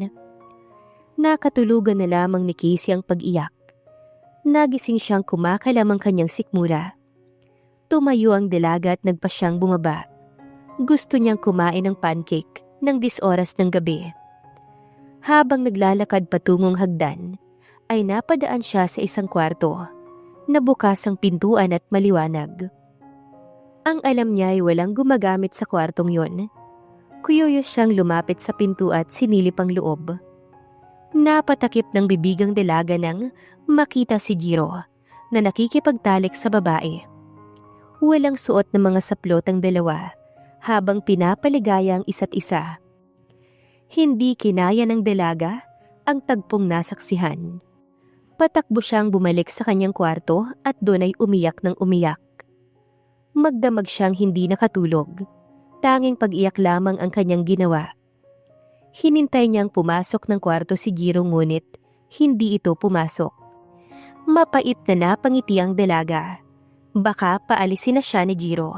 Nakatulugan na lamang ni Casey ang pag-iyak. Nagising siyang kumakalam ang kanyang sikmura. Tumayo ang dalaga at nagpa siyang bumaba. Gusto niyang kumain ng pancake ng 10 oras ng gabi. Habang naglalakad patungong hagdan, ay napadaan siya sa isang kwarto na bukas ang pintuan at maliwanag. Ang alam niya ay walang gumagamit sa kwartong yon. Kuyuyos siyang lumapit sa pinto at sinilip ang loob. Napatakip ng bibigang dalaga nang makita si Jiro na nakikipagtalik sa babae. Walang suot na mga saplot ang dalawa habang pinapaligaya ang isa't isa. Hindi kinaya ng dalaga ang tagpong nasaksihan. Patakbo siyang bumalik sa kanyang kwarto at doon ay umiyak ng umiyak. Magdamag siyang hindi nakatulog. Tanging pag-iyak lamang ang kanyang ginawa. Hinintay niyang pumasok ng kwarto si Jiro, ngunit hindi ito pumasok. Mapait na napangiti ang dalaga. Baka paalisin na siya ni Jiro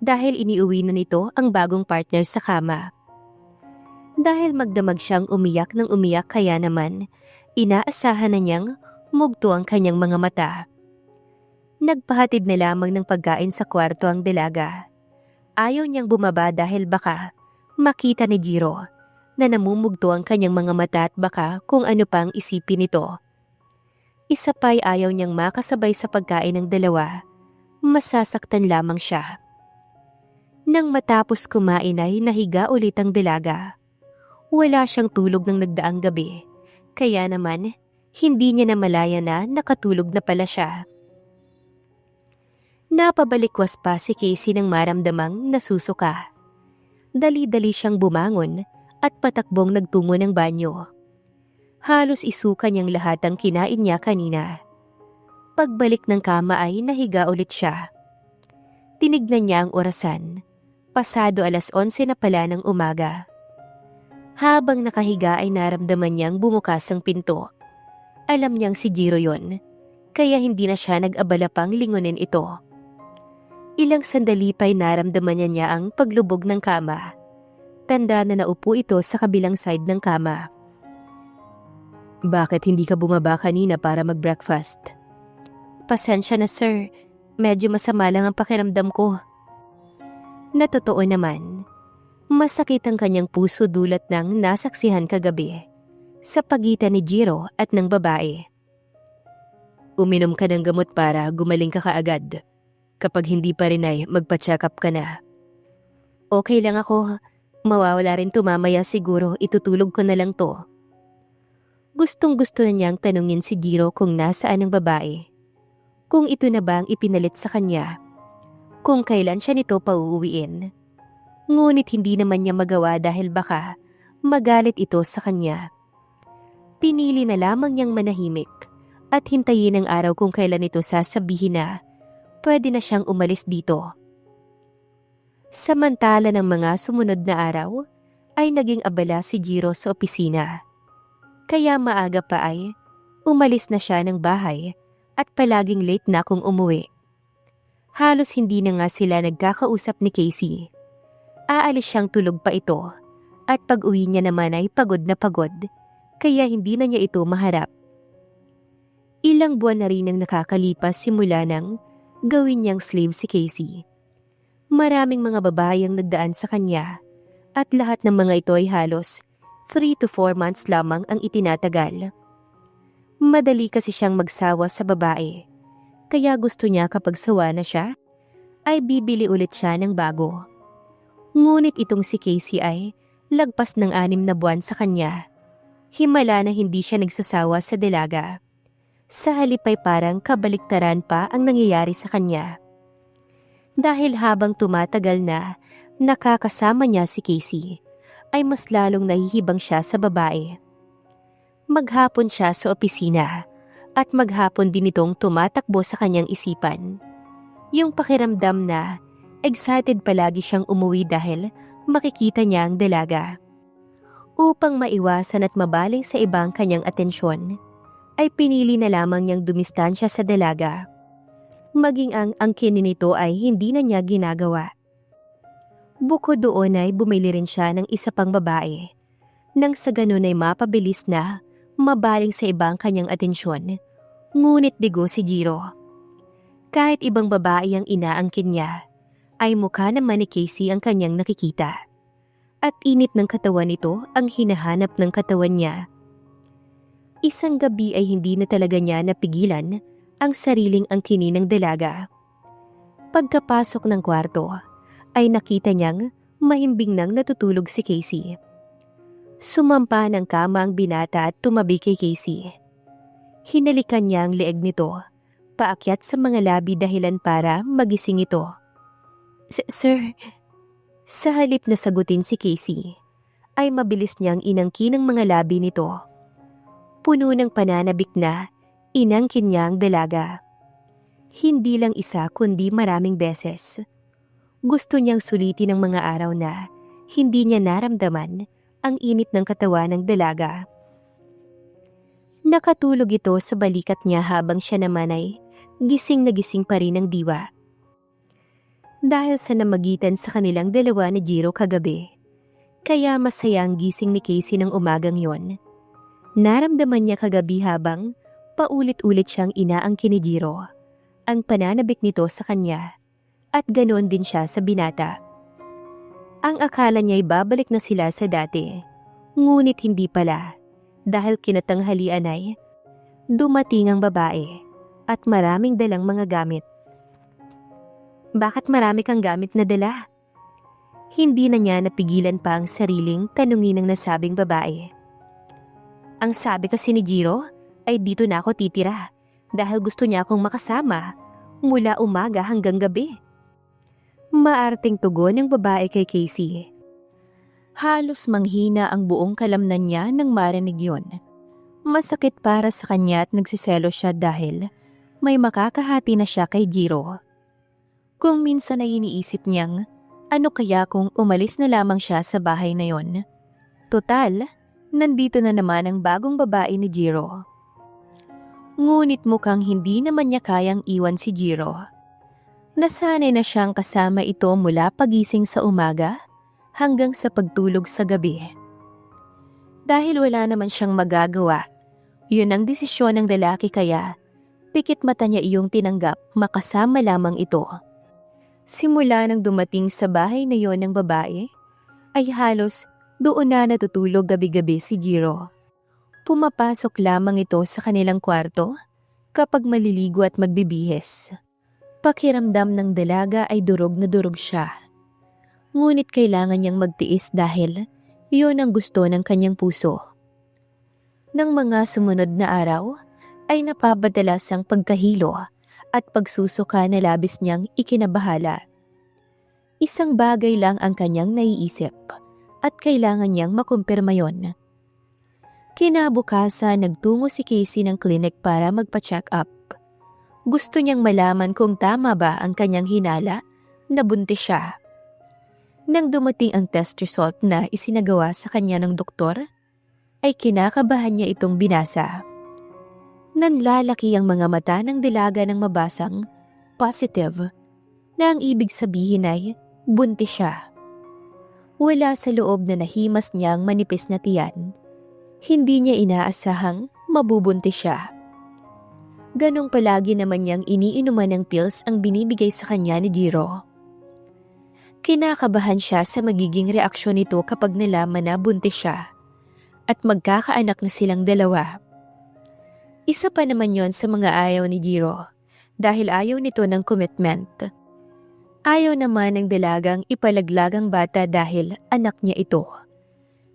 dahil iniuwi na nito ang bagong partner sa kama. Dahil magdamag siyang umiyak ng umiyak, kaya naman inaasahan na niyang mugto ang kanyang mga mata. Nagpahatid na lamang ng pagkain sa kwarto ang dalaga. Ayaw niyang bumaba dahil baka makita ni Jiro na namumugto ang kanyang mga mata at baka kung ano pang isipin nito. Isa pa'y ayaw niyang makasabay sa pagkain ng dalawa. Masasaktan lamang siya. Nang matapos kumain ay nahiga ulit ang dalaga. Wala siyang tulog ng nagdaang gabi, kaya naman hindi niya namalaya na nakatulog na pala siya. Napabalikwas pa si Casey nang maramdamang nasusuka. Dali-dali siyang bumangon at patakbong nagtungo ng banyo. Halos isuka niyang lahat ang kinain niya kanina. Pagbalik ng kama ay nahiga ulit siya. Tinignan niya ang orasan. Pasado 11:00 na pala ng umaga. Habang nakahiga ay naramdaman niyang bumukas ang pinto. Alam niyang si Jiro yon, kaya hindi na siya nag-abala pang lingunin ito. Ilang sandali pa'y naramdaman niya ang paglubog ng kama. Tanda na naupo ito sa kabilang side ng kama. "Bakit hindi ka bumaba kanina para mag-breakfast?" "Pasensya na sir, medyo masama lang ang pakiramdam ko." Na totoo naman, masakit ang kanyang puso dulot ng nasaksihan kagabi sa pagitan ni Jiro at ng babae. "Uminom ka ng gamot para gumaling ka kaagad. Kapag hindi pa rin ay magpa-check up ka na." "Okay lang ako. Mawawala rin to mamaya siguro. Itutulog ko na lang to." Gustong-gusto na niyang tanungin si Jiro kung nasaan ang babae. Kung ito na ba ang ipinalit sa kanya. Kung kailan siya nito pauuwiin. Ngunit hindi naman niya magawa dahil baka magalit ito sa kanya. Pinili na lamang niyang manahimik at hintayin ang araw kung kailan ito sasabihin na pwede na siyang umalis dito. Samantala ng mga sumunod na araw ay naging abala si Jiro sa opisina. Kaya maaga pa ay umalis na siya ng bahay at palaging late na kung umuwi. Halos hindi na nga sila nagkakausap ni Casey. Aalis siyang tulog pa ito at pag-uwi niya naman ay pagod na pagod, kaya hindi na niya ito maharap. Ilang buwan na rin ang nakakalipas simula nang gawin niyang slave si Casey. Maraming mga babae ang nagdaan sa kanya at lahat ng mga ito ay halos 3 to 4 months lamang ang itinatagal. Madali kasi siyang magsawa sa babae, kaya gusto niya kapag sawa na siya, ay bibili ulit siya ng bago. Ngunit itong si Casey ay lagpas ng 6 na buwan sa kanya. Himala na hindi siya nagsasawa sa dalaga. Sa halip ay parang kabaliktaran pa ang nangyayari sa kanya. Dahil habang tumatagal na nakakasama niya si Casey, ay mas lalong nahihibang siya sa babae. Maghapon siya sa opisina at maghapon din itong tumatakbo sa kanyang isipan. Yung pakiramdam na excited palagi siyang umuwi dahil makikita niya ang dalaga. Upang maiwasan at mabaling sa ibang kanyang atensyon, ay pinili na lamang niyang dumistansya sa dalaga. Maging ang angkin nito ay hindi na niya ginagawa. Bukod doon ay bumili rin siya ng isa pang babae, nang sa ganun ay mapabilis na mabaling sa ibang kanyang atensyon. Ngunit bigo si Jiro. Kahit ibang babae ang inaangkin niya, ay mukha naman ni Casey ang kanyang nakikita. At init ng katawan nito ang hinahanap ng katawan niya. Isang gabi ay hindi na talaga niya napigilan ang sariling angkinin ng dalaga. Pagkapasok ng kwarto, ay nakita niyang mahimbing nang natutulog si Casey. Sumampa ng kama ang binata at tumabi kay Casey. Hinalikan niya ang leeg nito, paakyat sa mga labi dahilan para magising ito. Sir, sa halip na sagutin si Casey, ay mabilis niyang inangkin ang mga labi nito. Puno ng pananabik na inangkin niya ang dalaga. Hindi lang isa kundi maraming beses. Gusto niyang sulitin ang mga araw na hindi niya naramdaman ang init ng katawan ng dalaga. Nakatulog ito sa balikat niya habang siya naman ay gising na gising pa rin ng diwa. Dahil sa namagitan sa kanilang dalawa ni Jiro kagabi, kaya masaya ang gising ni Casey ng umagang yon. Naramdaman niya kagabi habang paulit-ulit siyang inaangkin ni Jiro ang pananabik nito sa kanya, at ganoon din siya sa binata. Ang akala niya ay babalik na sila sa dati, ngunit hindi pala, dahil kinatanghalian ay dumating ang babae at maraming dalang mga gamit. Bakit marami kang gamit na dala? Hindi na niya napigilan pa ang sariling tanungin ng nasabing babae. Ang sabi kasi ni Jiro ay dito na ako titira dahil gusto niya akong makasama mula umaga hanggang gabi. Maarting tugon ng babae kay Casey. Halos manghina ang buong kalamnan niya nang marinig yun. Masakit para sa kanya at nagsiselo siya dahil may makakahati na siya kay Jiro. Kung minsan ay iniisip niyang ano kaya kung umalis na lamang siya sa bahay na yon. Total, nandito na naman ang bagong babae ni Jiro. Ngunit mukhang hindi naman niya kayang iwan si Jiro. Nasanay na siyang kasama ito mula pagising sa umaga hanggang sa pagtulog sa gabi. Dahil wala naman siyang magagawa, yun ang desisyon ng lalaki kaya pikit mata niya iyong tinanggap makasama lamang ito. Simula nang dumating sa bahay na yon ng babae, ay halos doon na natutulog gabi-gabi si Jiro. Pumapasok lamang ito sa kanilang kwarto kapag maliligo at magbibihis. Pakiramdam ng dalaga ay durog na durog siya. Ngunit kailangan niyang magtiis dahil iyon ang gusto ng kanyang puso. Nang mga sumunod na araw, ay napapadalas ang pagkahilo at pagsusuka na labis niyang ikinabahala. Isang bagay lang ang kanyang naiisip at kailangan niyang makumpirma yon. Kinabukasan nagtungo si Casey ng klinik para magpa-check up. Gusto niyang malaman kung tama ba ang kanyang hinala na buntis siya. Nang dumating ang test result na isinagawa sa kanya ng doktor, ay kinakabahan niya itong binasa. Nanlalaki ang mga mata ng dalaga ng mabasang positive na ang ibig sabihin ay buntis siya. Wala sa loob na nahimas niyang manipis na tiyan. Hindi niya inaasahang mabubuntis siya. Ganong palagi naman niyang iniinuman ng pills ang binibigay sa kanya ni Jiro. Kinakabahan siya sa magiging reaksyon nito kapag nalaman na buntis siya at magkakaanak na silang dalawa. Isa pa naman yon sa mga ayaw ni Jiro dahil ayaw nito ng commitment. Ayaw naman ng dalagang ipalaglagang bata dahil anak niya ito.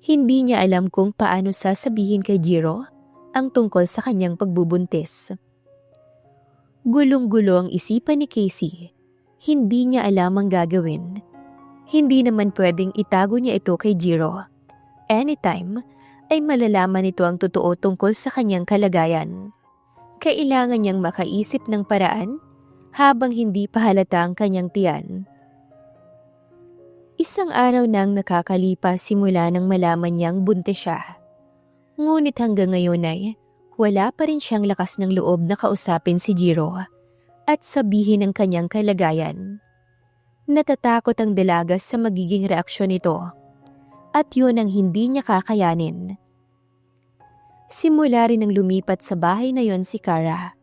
Hindi niya alam kung paano sasabihin kay Jiro ang tungkol sa kanyang pagbubuntis. Gulong-gulo ang isipan ni Casey. Hindi niya alam ang gagawin. Hindi naman pwedeng itago niya ito kay Jiro. Anytime ay malalaman nito ang totoo tungkol sa kanyang kalagayan. Kailangan niyang makaisip ng paraan habang hindi pa halata ang kanyang tiyan. Isang araw nang nakakalipas simula nang malaman niyang buntis siya. Ngunit hanggang ngayon ay wala pa rin siyang lakas ng loob na kausapin si Jiro at sabihin ang kanyang kalagayan. Natatakot ang dalaga sa magiging reaksyon nito at yun ang hindi niya kakayanin. Simula rin ang lumipat sa bahay na yon si Kara,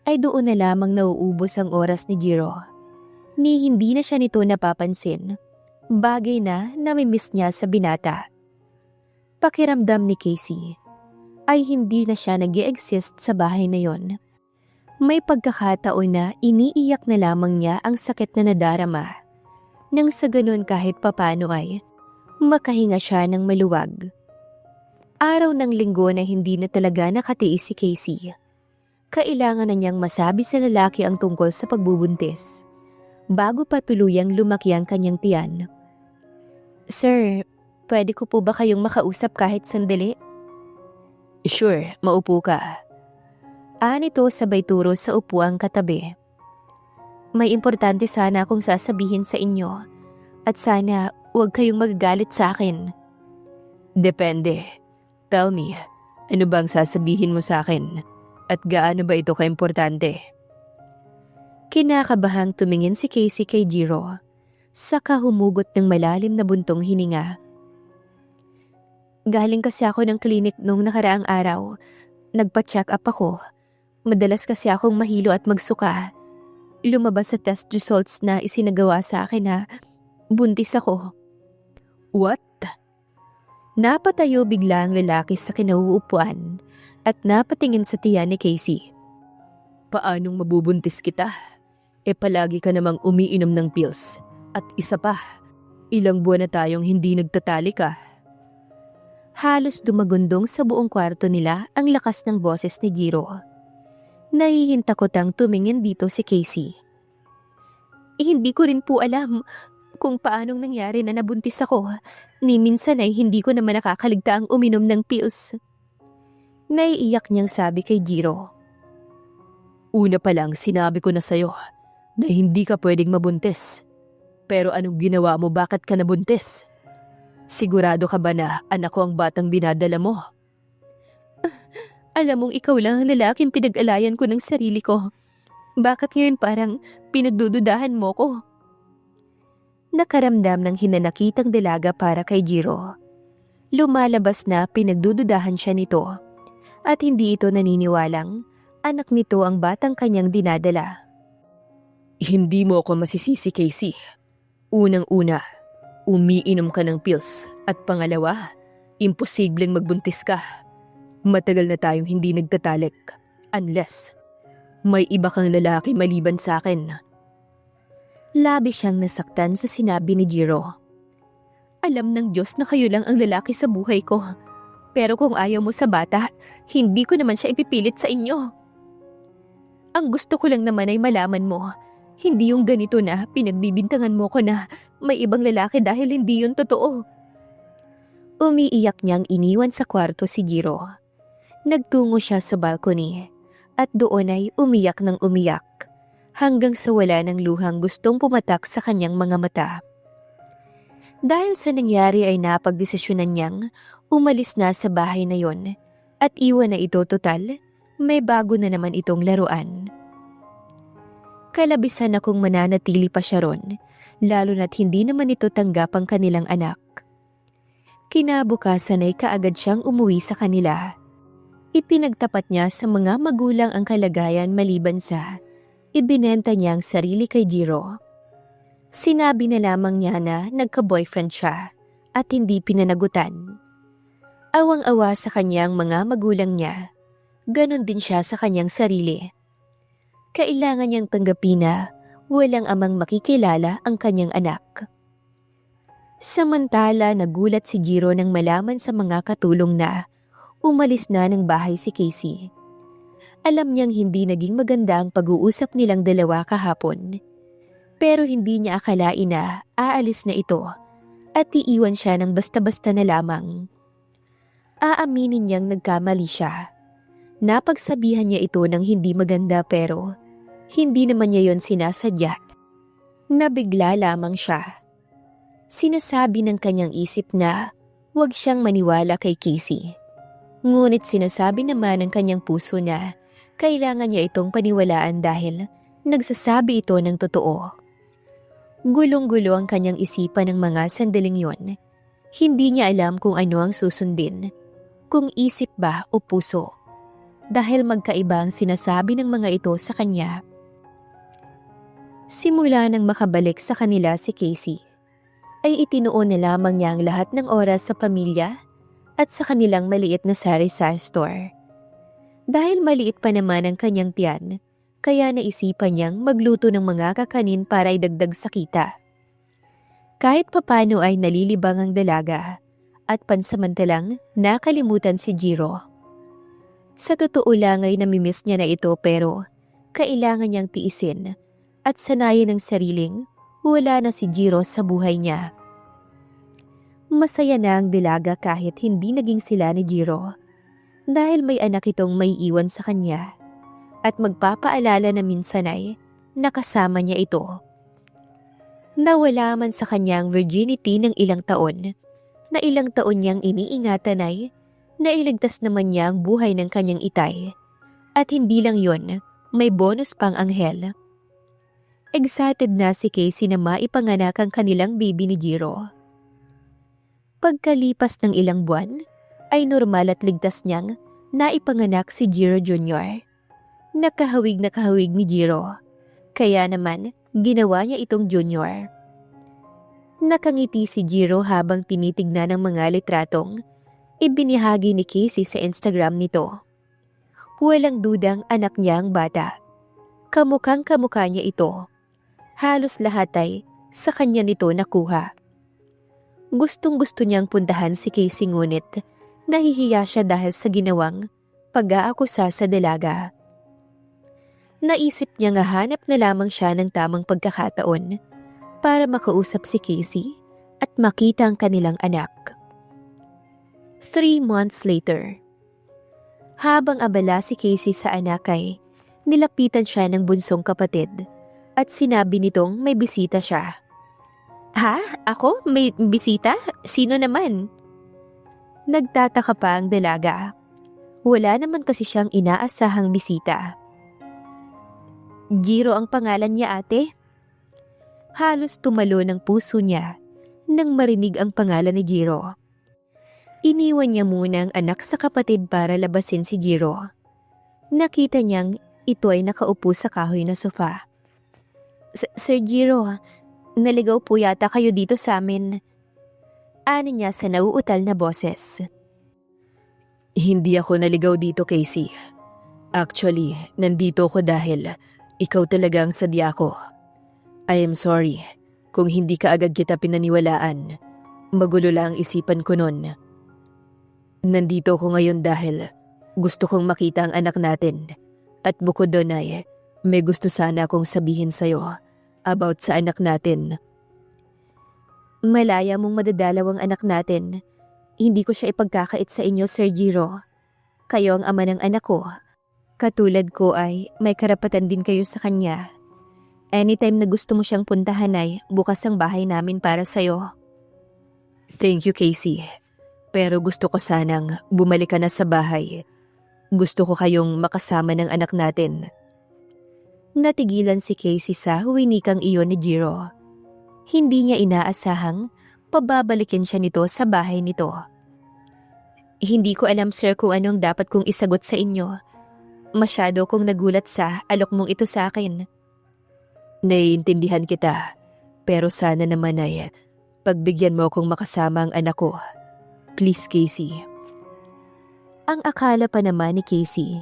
ay doon na lamang nauubos ang oras ni Jiro. Ni hindi na siya nito napapansin, bagay na namimiss niya sa binata. Pakiramdam ni Casey ay hindi na siya nag-i-exist sa bahay na yon. May pagkakataon na iniiyak na lamang niya ang sakit na nadarama. Nang sa ganun kahit papano ay makahinga siya ng maluwag. Araw ng linggo na hindi na talaga nakatiis si Casey. Kailangan na niyang masabi sa lalaki ang tungkol sa pagbubuntis bago pa tuluyang lumaki ang kanyang tiyan. Sir, pwede ko po ba kayong makausap kahit sandali? Sure, maupo ka. Nito sabay turo sa upuang katabi. May importante sana akong sasabihin sa inyo at sana huwag kayong magagalit sa akin. Depende. Tell me, ano bang sasabihin mo sa akin? At gaano ba ito kaimportante? Kinakabahang tumingin si Casey kay Jiro, saka humugot ng malalim na buntong hininga. Galing kasi ako ng klinik nung nakaraang araw. Nagpa-check up ako. Madalas kasi akong mahilo at magsuka. Lumabas sa test results na isinagawa sa akin na buntis ako. What? Napatayo bigla ang lalaki sa kinauupuan at napatingin sa tiyan ni Casey. Paanong mabubuntis kita? Palagi ka namang umiinom ng pills. At isa pa, ilang buwan na tayong hindi nagtatalik ka. Halos dumagundong sa buong kwarto nila ang lakas ng boses ni Jiro. Nahihintakotang tumingin dito si Casey. Hindi ko rin po alam kung paanong nangyari na nabuntis ako. Ni minsan ay hindi ko naman nakakaligtaang uminom ng pills. Naiiyak niyang sabi kay Jiro. Una pa lang sinabi ko na sa'yo na hindi ka pwedeng mabuntis. Pero anong ginawa mo, bakit ka nabuntis? Sigurado ka ba na anak ko ang batang dinadala mo? Alam mong ikaw lang ang lalaking pinag-alayan ko ng sarili ko. Bakit ngayon parang pinagdududahan mo ko? Nakaramdam ng hinanakitang dalaga para kay Jiro. Lumalabas na pinagdududahan siya nito at hindi ito naniniwalang anak nito ang batang kanyang dinadala. Hindi mo ako masisisi, Casey. Unang-una, umiinom ka ng pills at pangalawa, imposibleng magbuntis ka. Matagal na tayong hindi nagtatalik unless may iba kang lalaki maliban sa akin. Labis siyang nasaktan sa sinabi ni Jiro. Alam ng Diyos na kayo lang ang lalaki sa buhay ko. Pero kung ayaw mo sa bata, hindi ko naman siya ipipilit sa inyo. Ang gusto ko lang naman ay malaman mo, hindi yung ganito na pinagbibintangan mo ko na may ibang lalaki dahil hindi yun totoo. Umiiyak niyang iniwan sa kwarto si Jiro. Nagtungo siya sa balcony at doon ay umiyak ng umiyak. Hanggang sa wala ng luhang gustong pumatak sa kanyang mga mata. Dahil sa nangyari ay napagdesisyonan niyang umalis na sa bahay na yon at iwan na ito total, may bago na naman itong laruan. Kalabisan na kung mananatili pa siya ron, lalo na't hindi naman ito tanggap ang kanilang anak. Kinabukasan ay kaagad siyang umuwi sa kanila. Ipinagtapat niya sa mga magulang ang kalagayan maliban sa ibinenta niya ang sarili kay Jiro. Sinabi na lamang niya na nagka-boyfriend siya at hindi pinanagutan. Awang-awa sa kanyang mga magulang niya, ganon din siya sa kanyang sarili. Kailangan niyang tanggapin na walang amang makikilala ang kanyang anak. Samantala, nagulat si Jiro nang malaman sa mga katulong na umalis na ng bahay si Casey. Alam niyang hindi naging maganda ang pag-uusap nilang dalawa kahapon. Pero hindi niya akalain na aalis na ito at iiwan siya ng basta-basta na lamang. Aaminin niyang nagkamali siya. Napagsabihan niya ito ng hindi maganda pero hindi naman niya yon sinasadya. Nabigla lamang siya. Sinasabi ng kanyang isip na huwag siyang maniwala kay Casey. Ngunit sinasabi naman ng kanyang puso na kailangan niya itong paniwalaan dahil nagsasabi ito ng totoo. Gulong-gulo ang kanyang isipan ng mga sandaling yon. Hindi niya alam kung ano ang susundin, kung isip ba o puso. Dahil magkaiba ang sinasabi ng mga ito sa kanya. Simula nang makabalik sa kanila si Casey, ay itinuon na lamang niya ang lahat ng oras sa pamilya at sa kanilang maliit na sari-sari store. Dahil maliit pa naman ang kanyang tiyan, kaya naisipan niyang magluto ng mga kakanin para idagdag sa kita. Kahit papano ay nalilibang ang dalaga at pansamantalang nakalimutan si Jiro. Sa totoo lang ay namimiss niya na ito pero kailangan niyang tiisin at sanayin ang sariling wala na si Jiro sa buhay niya. Masaya na ang dalaga kahit hindi naging sila ni Jiro dahil may anak itong may iwan sa kanya at magpapaalala na minsan ay nakasama niya ito. Nawala man sa kanyang virginity ng ilang taon niyang iniingatan ay nailigtas naman niya ang buhay ng kanyang itay at hindi lang yon, may bonus pang anghel. Excited na si Casey na maipanganak ang kanilang baby ni Jiro. Pagkalipas ng ilang buwan, ay normal at ligtas niyang naipanganak si Jiro Jr. Nakahawig na kahawig ni Jiro, kaya naman ginawa niya itong Junior. Nakangiti si Jiro habang tinitignan ang mga litratong ibinahagi ni Casey sa Instagram nito. Walang dudang anak niya ang bata. Kamukhang kamukha niya ito. Halos lahat ay sa kanya nito nakuha. Gustong-gusto niyang puntahan si Casey ngunit nahihiya siya dahil sa ginawang pag-aakusa sa dalaga. Naisip niya nga hanap na lamang siya ng tamang pagkakataon para makausap si Casey at makita ang kanilang anak. 3 months later. Habang abala si Casey sa anak ay nilapitan siya ng bunsong kapatid at sinabi nitong may bisita siya. Ha? Ako? May bisita? Sino naman? Nagtataka pa ang dalaga. Wala naman kasi siyang inaasahang bisita. Jiro ang pangalan niya, ate. Halos tumalo ng puso niya nang marinig ang pangalan ni Jiro. Iniwan niya muna ang anak sa kapatid para labasin si Jiro. Nakita niyang ito ay nakaupo sa kahoy na sofa. Sir Jiro, naligaw po yata kayo dito sa amin. Ani niya sa nauutal na boses. Hindi ako naligaw dito, Casey. Actually, nandito ako dahil ikaw talaga ang sadya ko. I am sorry kung hindi ka agad kita pinaniwalaan. Magulo lang ang isipan ko nun. Nandito ako ngayon dahil gusto kong makita ang anak natin. At bukod doon ay may gusto sana akong sabihin sa'yo about sa anak natin. Malaya mong madadalaw ang anak natin. Hindi ko siya ipagkakait sa inyo, Sir Jiro. Kayo ang ama ng anak ko. Katulad ko ay may karapatan din kayo sa kanya. Anytime na gusto mo siyang puntahan ay bukas ang bahay namin para sa'yo. Thank you, Casey. Pero gusto ko sanang bumalik ka na sa bahay. Gusto ko kayong makasama ng anak natin. Natigilan si Casey sa winikang iyon ni Jiro. Hindi niya inaasahang pababalikin siya nito sa bahay nito. Hindi ko alam sir kung anong dapat kong isagot sa inyo. Masyado kong nagulat sa alok mong ito sa akin. Naiintindihan kita, pero sana naman ay pagbigyan mo akong makasama ang anak ko. Please, Casey. Ang akala pa naman ni Casey,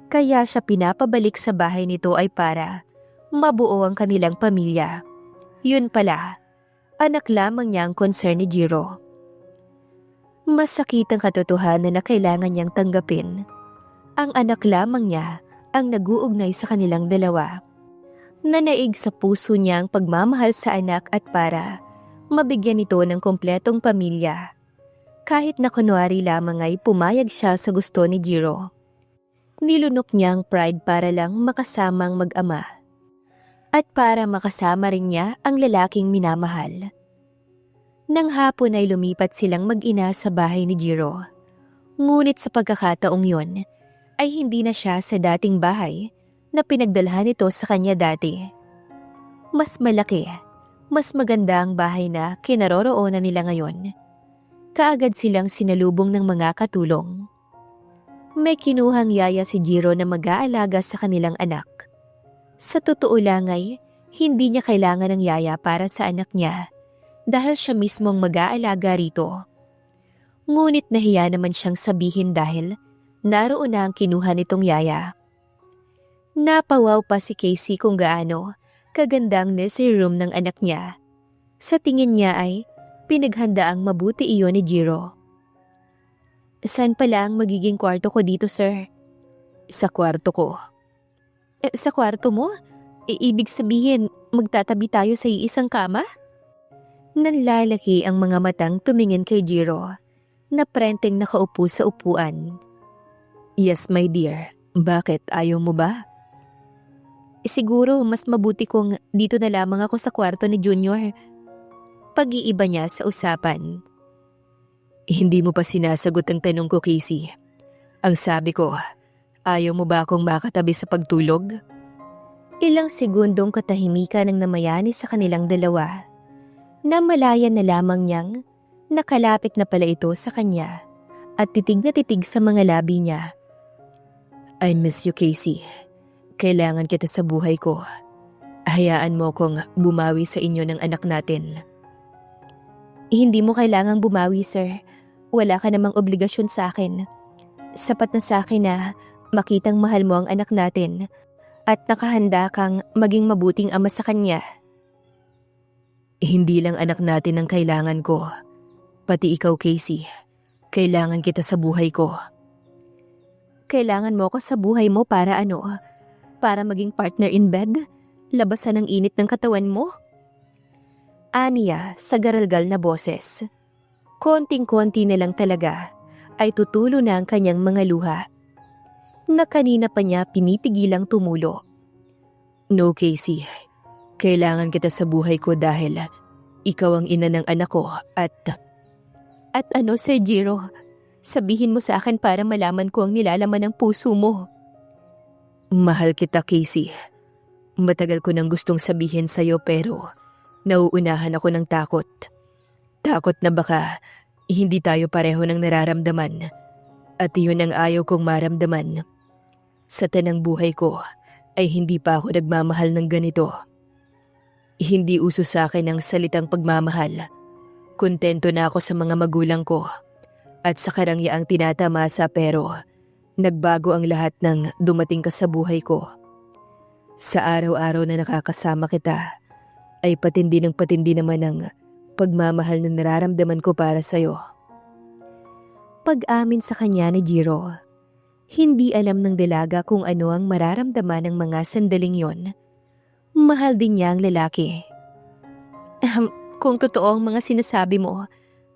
kaya siya pinapabalik sa bahay nito ay para mabuo ang kanilang pamilya. Yun pala, anak lamang niya ang concern ni Jiro. Masakit ang katotohanan na kailangan niyang tanggapin. Ang anak lamang niya ang nag-uugnay sa kanilang dalawa. Nanaig sa puso niya ang pagmamahal sa anak at para mabigyan ito ng kompletong pamilya. Kahit na kunwari lamang ay pumayag siya sa gusto ni Jiro. Nilunok niya ang pride para lang makasamang mag-ama. At para makasama rin niya ang lalaking minamahal. Nang hapon ay lumipat silang mag-ina sa bahay ni Jiro. Ngunit sa pagkakataong yon ay hindi na siya sa dating bahay na pinagdalhan nito sa kanya dati. Mas malaki, mas maganda ang bahay na kinaroroonan nila ngayon. Kaagad silang sinalubong ng mga katulong. May kinuhang yaya si Jiro na mag-aalaga sa kanilang anak. Sa totoo lang ay, hindi niya kailangan ng yaya para sa anak niya dahil siya mismong mag-aalaga rito. Ngunit nahiya naman siyang sabihin dahil naroon na ang kinuha nitong yaya. Napawaw pa si Casey kung gaano kaganda ang nursery room ng anak niya. Sa tingin niya ay pinaghandaang mabuti iyon ni Jiro. Saan pala ang magiging kwarto ko dito, sir? Sa kwarto ko. Sa kwarto mo? Ibig sabihin, magtatabi tayo sa iisang kama? Nanlalaki ang mga matang tumingin kay Jiro na prenteng nakaupo sa upuan. Yes, my dear. Bakit? Ayaw mo ba? Siguro mas mabuti kung dito na lamang ako sa kwarto ni Junior. Pag-iiba niya sa usapan. Hindi mo pa sinasagot ang tanong ko, Casey. Ang sabi ko, ayaw mo ba akong makatabi sa pagtulog? Ilang segundong katahimikan ang namayani sa kanilang dalawa. Namalayan na lamang niyang nakalapit na pala ito sa kanya at titig na titig sa mga labi niya. I miss you, Casey. Kailangan kita sa buhay ko. Hayaan mo kong bumawi sa inyo ng anak natin. Hindi mo kailangang bumawi, sir. Wala ka namang obligasyon sa akin. Sapat na sa akin na makitang mahal mo ang anak natin at nakahanda kang maging mabuting ama sa kanya. Hindi lang anak natin ang kailangan ko. Pati ikaw, Casey. Kailangan kita sa buhay ko. Kailangan mo ko sa buhay mo para ano? Para maging partner in bed? Labasan ang init ng katawan mo? Aniya sa garalgal na boses. Konting-konti na lang talaga ay tutulo na ang kanyang mga luha. Na kanina pa niya pinipigilang tumulo. No, Casey. Kailangan kita sa buhay ko dahil ikaw ang ina ng anak ko at... At ano, Sir Jiro? Sabihin mo sa akin para malaman ko ang nilalaman ng puso mo. Mahal kita, Casey. Matagal ko nang gustong sabihin sa'yo pero nauunahan ako ng takot. Takot na baka hindi tayo pareho ng nararamdaman at iyon ang ayaw kong maramdaman. Sa tanang buhay ko ay hindi pa ako nagmamahal ng ganito. Hindi uso sa akin ang salitang pagmamahal. Kontento na ako sa mga magulang ko at sa karangyaang tinatamasa pero nagbago ang lahat ng dumating ka sa buhay ko. Sa araw-araw na nakakasama kita, ay patindi ng patindi naman ang pagmamahal na nararamdaman ko para sa'yo. Pag-amin sa kanya ni Jiro, hindi alam ng dalaga kung ano ang mararamdaman ng mga sandaling yon. Mahal din niya ang lalaki. Kung totoo ang mga sinasabi mo,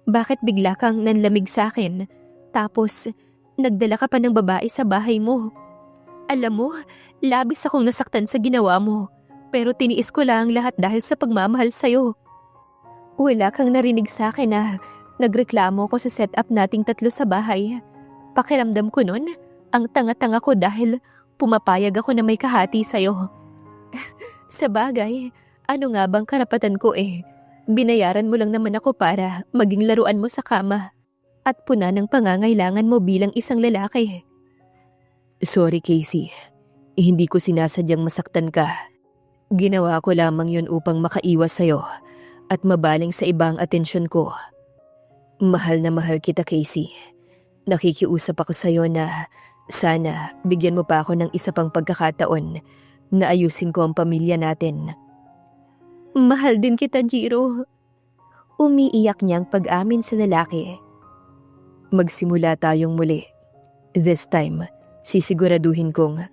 bakit bigla kang nanlamig sa akin? Tapos, nagdala ka pa ng babae sa bahay mo. Alam mo, labis akong nasaktan sa ginawa mo, pero tiniis ko lang lahat dahil sa pagmamahal sa'yo. Wala kang narinig sa akin na nagreklamo ko sa setup nating tatlo sa bahay. Pakiramdam ko nun, ang tanga-tanga ko dahil pumapayag ako na may kahati sa'yo. Sa bagay, ano nga bang karapatan ko eh? Binayaran mo lang naman ako para maging laruan mo sa kama. at puna ng pangangailangan mo bilang isang lalaki. Sorry, Casey. Hindi ko sinasadyang masaktan ka. Ginawa ko lamang yun upang makaiwas sa'yo at mabaling sa ibang atensyon ko. Mahal na mahal kita, Casey. Nakikiusap ako sa'yo na sana bigyan mo pa ako ng isa pang pagkakataon na ayusin ko ang pamilya natin. Mahal din kita, Jiro. Umiiyak niyang pag-amin sa lalaki. Magsimula tayong muli. This time, sisiguraduhin kong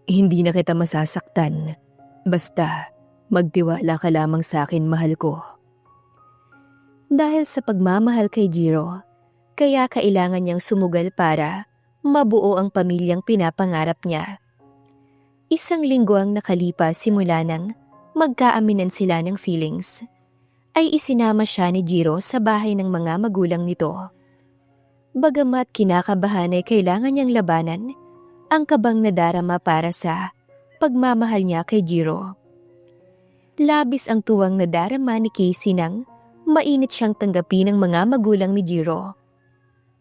hindi na kita masasaktan. Basta, magtiwala ka lamang sa akin, mahal ko. Dahil sa pagmamahal kay Jiro, kaya kailangan niyang sumugal para mabuo ang pamilyang pinapangarap niya. Isang linggo ang nakalipas simula nang magkaaminan sila ng feelings, ay isinama siya ni Jiro sa bahay ng mga magulang nito. Bagamat kinakabahan ay kailangan niyang labanan ang kabang nadarama para sa pagmamahal niya kay Jiro. Labis ang tuwang nadarama ni Casey nang mainit siyang tanggapin ng mga magulang ni Jiro.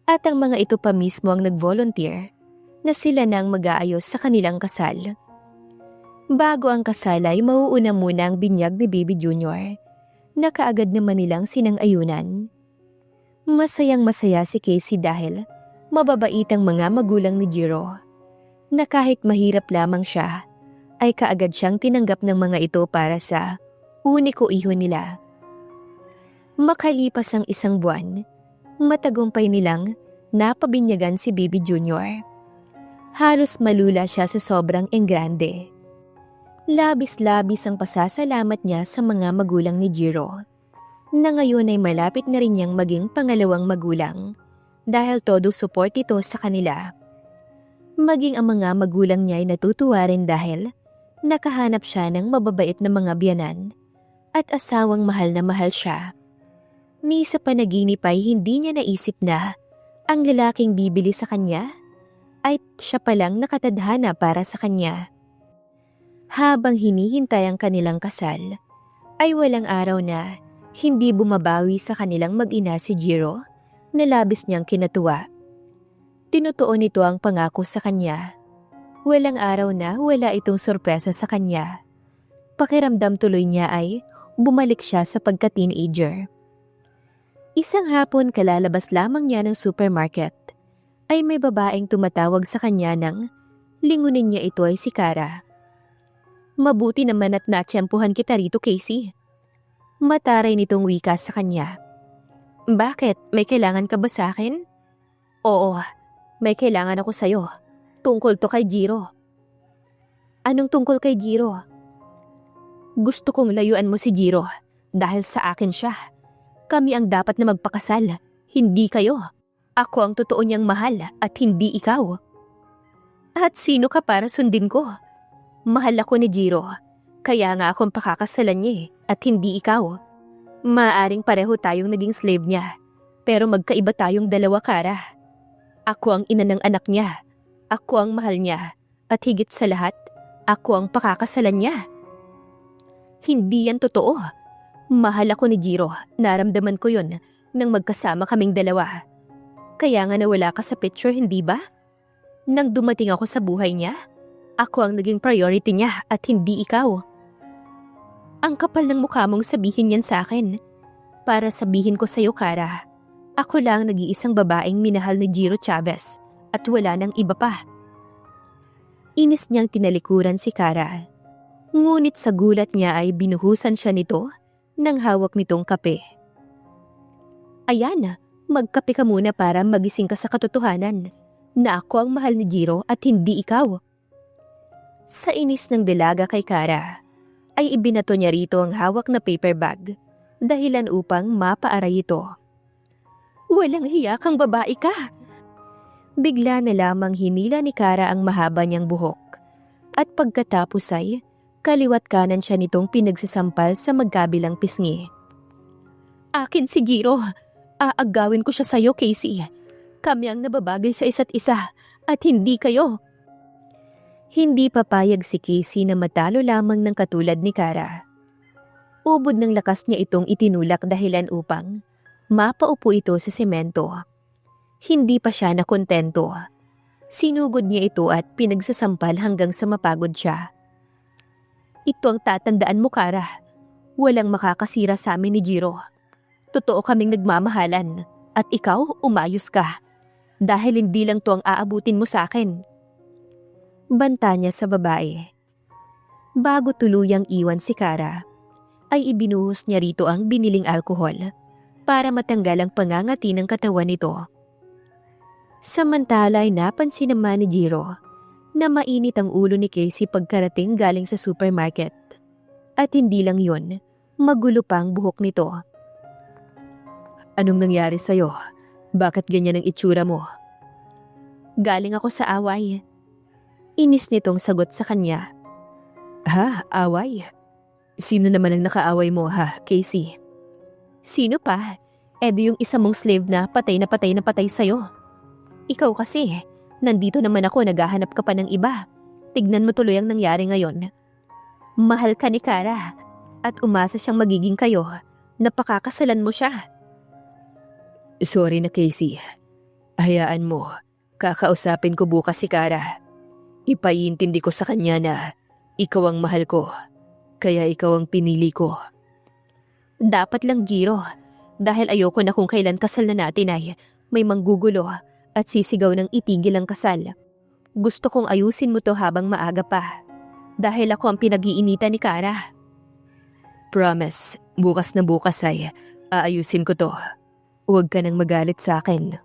At ang mga ito pa mismo ang nag-volunteer na sila nang mag-aayos sa kanilang kasal. Bago ang kasal ay mauuna muna ang binyag ni Baby Junior na kaagad naman nilang sinang-ayunan. Masayang masaya si Casey dahil mababait ang mga magulang ni Jiro na kahit mahirap lamang siya ay kaagad siyang tinanggap ng mga ito para sa uniko iho nila. Makalipas ang isang buwan, matagumpay nilang napabinyagan si Baby Junior. Halos malula siya sa sobrang enggrande. Labis-labis ang pasasalamat niya sa mga magulang ni Jiro, na ngayon ay malapit na rin niyang maging pangalawang magulang dahil todo support ito sa kanila. Maging ang mga magulang niya ay natutuwa rin dahil nakahanap siya ng mababait na mga biyanan at asawang mahal na mahal siya. Ni sa panaginip ay hindi niya naisip na ang lalaking bibili sa kanya ay siya palang nakatadhana para sa kanya. Habang hinihintay ang kanilang kasal, ay walang araw na hindi bumabawi sa kanilang mag-ina si Jiro na labis niyang kinatuwa. Tinutuon nito ang pangako sa kanya. Walang araw na wala itong sorpresa sa kanya. Pakiramdam tuloy niya ay bumalik siya sa pagka-teenager. Isang hapon kalalabas lamang niya ng supermarket, ay may babaeng tumatawag sa kanya nang lingunin niya ito ay si Kara. Mabuti naman at natsyempuhan kita rito, Casey. Mataray nitong wika sa kanya. Bakit? May kailangan ka ba sa akin? Oo, may kailangan ako sa'yo. Tungkol to kay Jiro. Anong tungkol kay Jiro? Gusto kong layuan mo si Jiro dahil sa akin siya. Kami ang dapat na magpakasal, hindi kayo. Ako ang totoo niyang mahal at hindi ikaw. At sino ka para sundin ko? Mahal ako ni Jiro, kaya nga akong pakakasalan niya at hindi ikaw. Maaring pareho tayong naging slave niya, pero magkaiba tayong dalawa, Kara. Ako ang ina ng anak niya, ako ang mahal niya, at higit sa lahat, ako ang pakakasalan niya. Hindi yan totoo. Mahal ako ni Jiro, naramdaman ko yun nang magkasama kaming dalawa. Kaya nga nawala ka sa picture, hindi ba? Nang dumating ako sa buhay niya, ako ang naging priority niya at hindi ikaw. Ang kapal ng mukha mong sabihin yan sa akin. Para sabihin ko sa'yo, Kara, ako lang nag-iisang babaeng minahal ni Jiro Chavez at wala nang iba pa. Inis niyang tinalikuran si Kara. Ngunit sa gulat niya ay binuhusan siya nito nang hawak nitong kape. Ayan, magkape ka muna para magising ka sa katotohanan na ako ang mahal ni Jiro at hindi ikaw. Sa inis ng dalaga kay Kara, ay ibinato niya rito ang hawak na paper bag, dahilan upang mapaaray ito. Walang hiya kang babae ka! Bigla na lamang hinila ni Kara ang mahaba niyang buhok, at pagkatapos ay kaliwat kanan siya nitong pinagsasampal sa magkabilang pisngi. Akin si Jiro, aagawin ko siya sa'yo, Casey. Kami ang nababagay sa isa't isa, at hindi kayo. Hindi papayag si Casey na matalo lamang ng katulad ni Kara. Ubod ng lakas niya itong itinulak dahilan upang Mapaupo ito sa semento. Hindi pa siya nakontento. Sinugod niya ito at pinagsasampal hanggang sa mapagod siya. Ito ang tatandaan mo, Kara. Walang makakasira sa amin ni Jiro. Totoo kaming nagmamahalan at ikaw umayos ka. Dahil hindi lang to ang aabutin mo sa akin. Banta niya sa babae. Bago tuluyang iwan si Kara, ay ibinuhos niya rito ang biniling alkohol para matanggal ang pangangati ng katawan nito. Samantala ay napansin naman ni Jiro na mainit ang ulo ni Casey pagkarating galing sa supermarket. At hindi lang yun, magulo pa ang buhok nito. Anong nangyari sa'yo? Bakit ganyan ang itsura mo? Galing ako sa away. Inis nitong sagot sa kanya. Ha? Away? Sino naman ang nakaaway mo ha, Casey? Sino pa? Edo yung isa mong slave na patay sa'yo. Ikaw kasi, nandito naman ako, naghahanap ka pa ng iba. Tignan mo tuloy ang nangyari ngayon. Mahal ka ni Kara at umasa siyang magiging kayo. Napakakasalan mo siya. Sorry na, Casey. Hayaan mo. Kakausapin ko bukas si Kara. Ipaiintindi ko sa kanya na ikaw ang mahal ko. Kaya ikaw ang pinili ko. Dapat lang, Jiro. Dahil ayoko na kung kailan kasal na natin ay may manggugulo at sisigaw ng itigil ang kasal. Gusto kong ayusin mo to habang maaga pa. Dahil ako ang pinag-iinitan ni Kara. Promise, bukas na bukas ay aayusin ko to. Huwag ka nang magalit sa akin.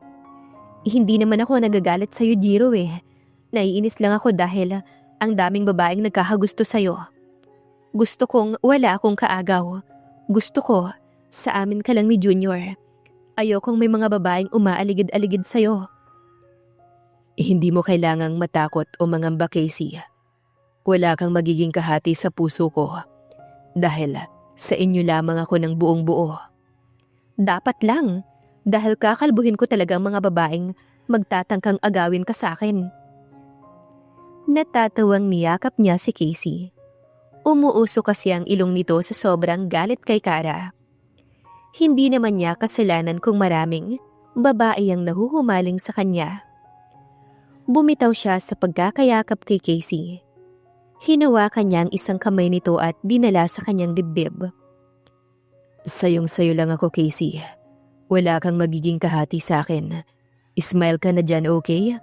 Hindi naman ako nagagalit sa'yo, Jiro eh. Naiinis lang ako dahil ang daming babaeng nagkakagusto sa'yo. Gusto kong wala akong kaagaw. Gusto ko, sa amin ka lang ni Junior. Ayokong may mga babaeng umaaligid-aligid sa'yo. Hindi mo kailangang matakot o mangamba, Casey. Wala kang magiging kahati sa puso ko. Dahil sa inyo lamang ako ng buong buo. Dapat lang. Dahil kakalbuhin ko talaga ang mga babaeng magtatangkang agawin ka sa akin. Natatawang niyakap niya si Casey. Umuuso kasi ang ilong nito sa sobrang galit kay Kara. Hindi naman niya kasalanan kung maraming babae ang nahuhumaling sa kanya. Bumitaw siya sa pagkakayakap kay Casey. Hinawakan niya ang isang kamay nito at dinala sa kanyang dibdib. Sayong-sayo lang ako, Casey. Wala kang magiging kahati sa akin. Smile ka na dyan, okay?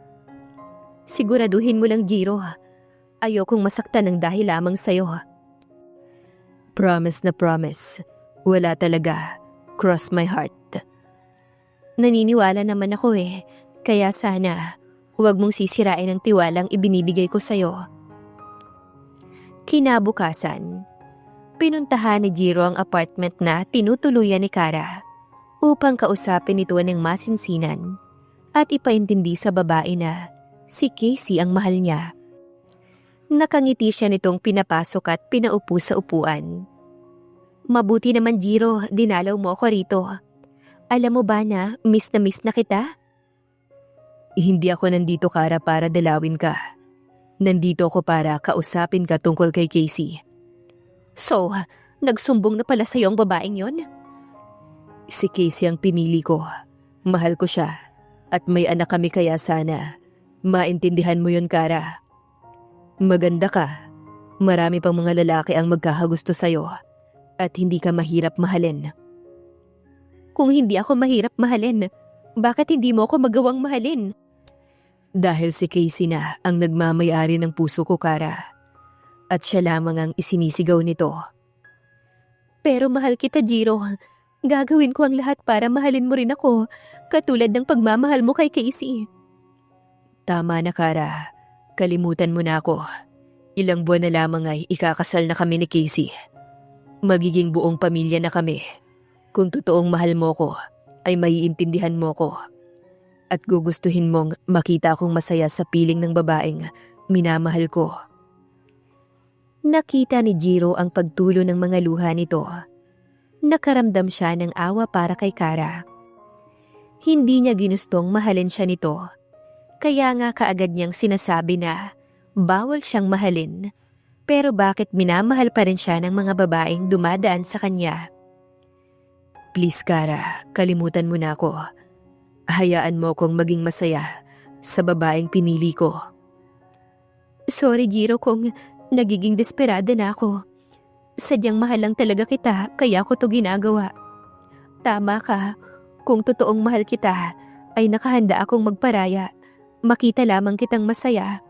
Siguraduhin mo lang, Jiro. Ayokong masaktan ng dahil lamang sa'yo. Promise na promise. Wala talaga. Cross my heart. Naniniwala naman ako eh. Kaya sana, huwag mong sisirain ang tiwalang ibinibigay ko sa'yo. Kinabukasan, pinuntahan ni Jiro ang apartment na tinutuluyan ni Kara upang kausapin ito ng masinsinan at ipaintindi sa babae na si Casey ang mahal niya. Nakangiti siya nitong pinapasok at pinaupo sa upuan. Mabuti naman, Jiro, dinalaw mo ako rito. Alam mo ba na miss na kita? Hindi ako nandito, Kara, para dalawin ka. Nandito ako para kausapin ka tungkol kay Casey. So, nagsumbong na pala sa'yo ang babaeng yon? Si Casey ang pinili ko. Mahal ko siya. At may anak kami kaya sana maintindihan mo yon, Kara. Maganda ka. Marami pang mga lalaki ang magkakagusto sa'yo. At hindi ka mahirap mahalin. Kung hindi ako mahirap mahalin, bakit hindi mo ako magawang mahalin? Dahil si Casey na ang nagmamayari ng puso ko, Kara. At siya lamang ang isinisigaw nito. Pero mahal kita, Jiro. Gagawin ko ang lahat para mahalin mo rin ako, katulad ng pagmamahal mo kay Casey. Tama na, Kara. Kalimutan mo na ako. Ilang buwan na lamang ay ikakasal na kami ni Casey. Magiging buong pamilya na kami. Kung totoong mahal mo ko, ay maiintindihan mo ko. At gugustuhin mong makita akong masaya sa piling ng babaeng minamahal ko. Nakita ni Jiro ang pagtulo ng mga luha nito. Nakaramdam siya ng awa para kay Kara. Hindi niya ginustong mahalin siya nito. Kaya nga kaagad niyang sinasabi na bawal siyang mahalin. Pero bakit minamahal pa rin siya ng mga babaeng dumadaan sa kanya? Please, Kara, kalimutan mo na ako. Hayaan mo kong maging masaya sa babaeng pinili ko. Sorry, Jiro, kung nagiging desperada na ako. Sadyang mahal lang talaga kita, kaya ko to ginagawa. Tama ka, kung totoong mahal kita, ay nakahanda akong magparaya. Makita lamang kitang masaya.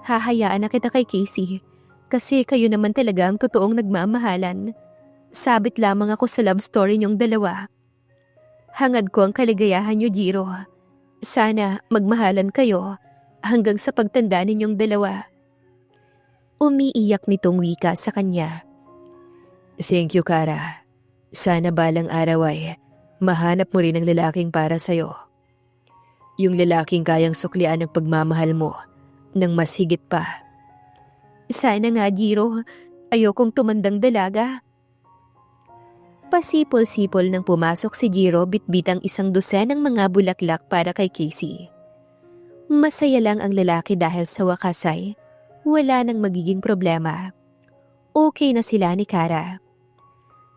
Hahayaan na kita kay Casey, kasi kayo naman talaga ang totoong nagmamahalan. Sabit lamang ako sa love story niyong dalawa. Hangad ko ang kaligayahan niyo, Jiro. Sana magmahalan kayo hanggang sa pagtanda ninyong dalawa. Umiiyak nitong wika sa kanya. Thank you, Kara. Sana balang araw ay mahanap mo rin ang lalaking para sa'yo. Yung lalaking kayang suklian ang pagmamahal mo ng mas higit pa. Sana nga, Jiro. Ayokong tumandang dalaga. Pasipol-sipol nang pumasok si Jiro bitbit ang 1 dosenang mga bulaklak para kay Casey. Masaya lang ang lalaki dahil sa wakas ay wala nang magiging problema. Okay na sila ni Kara.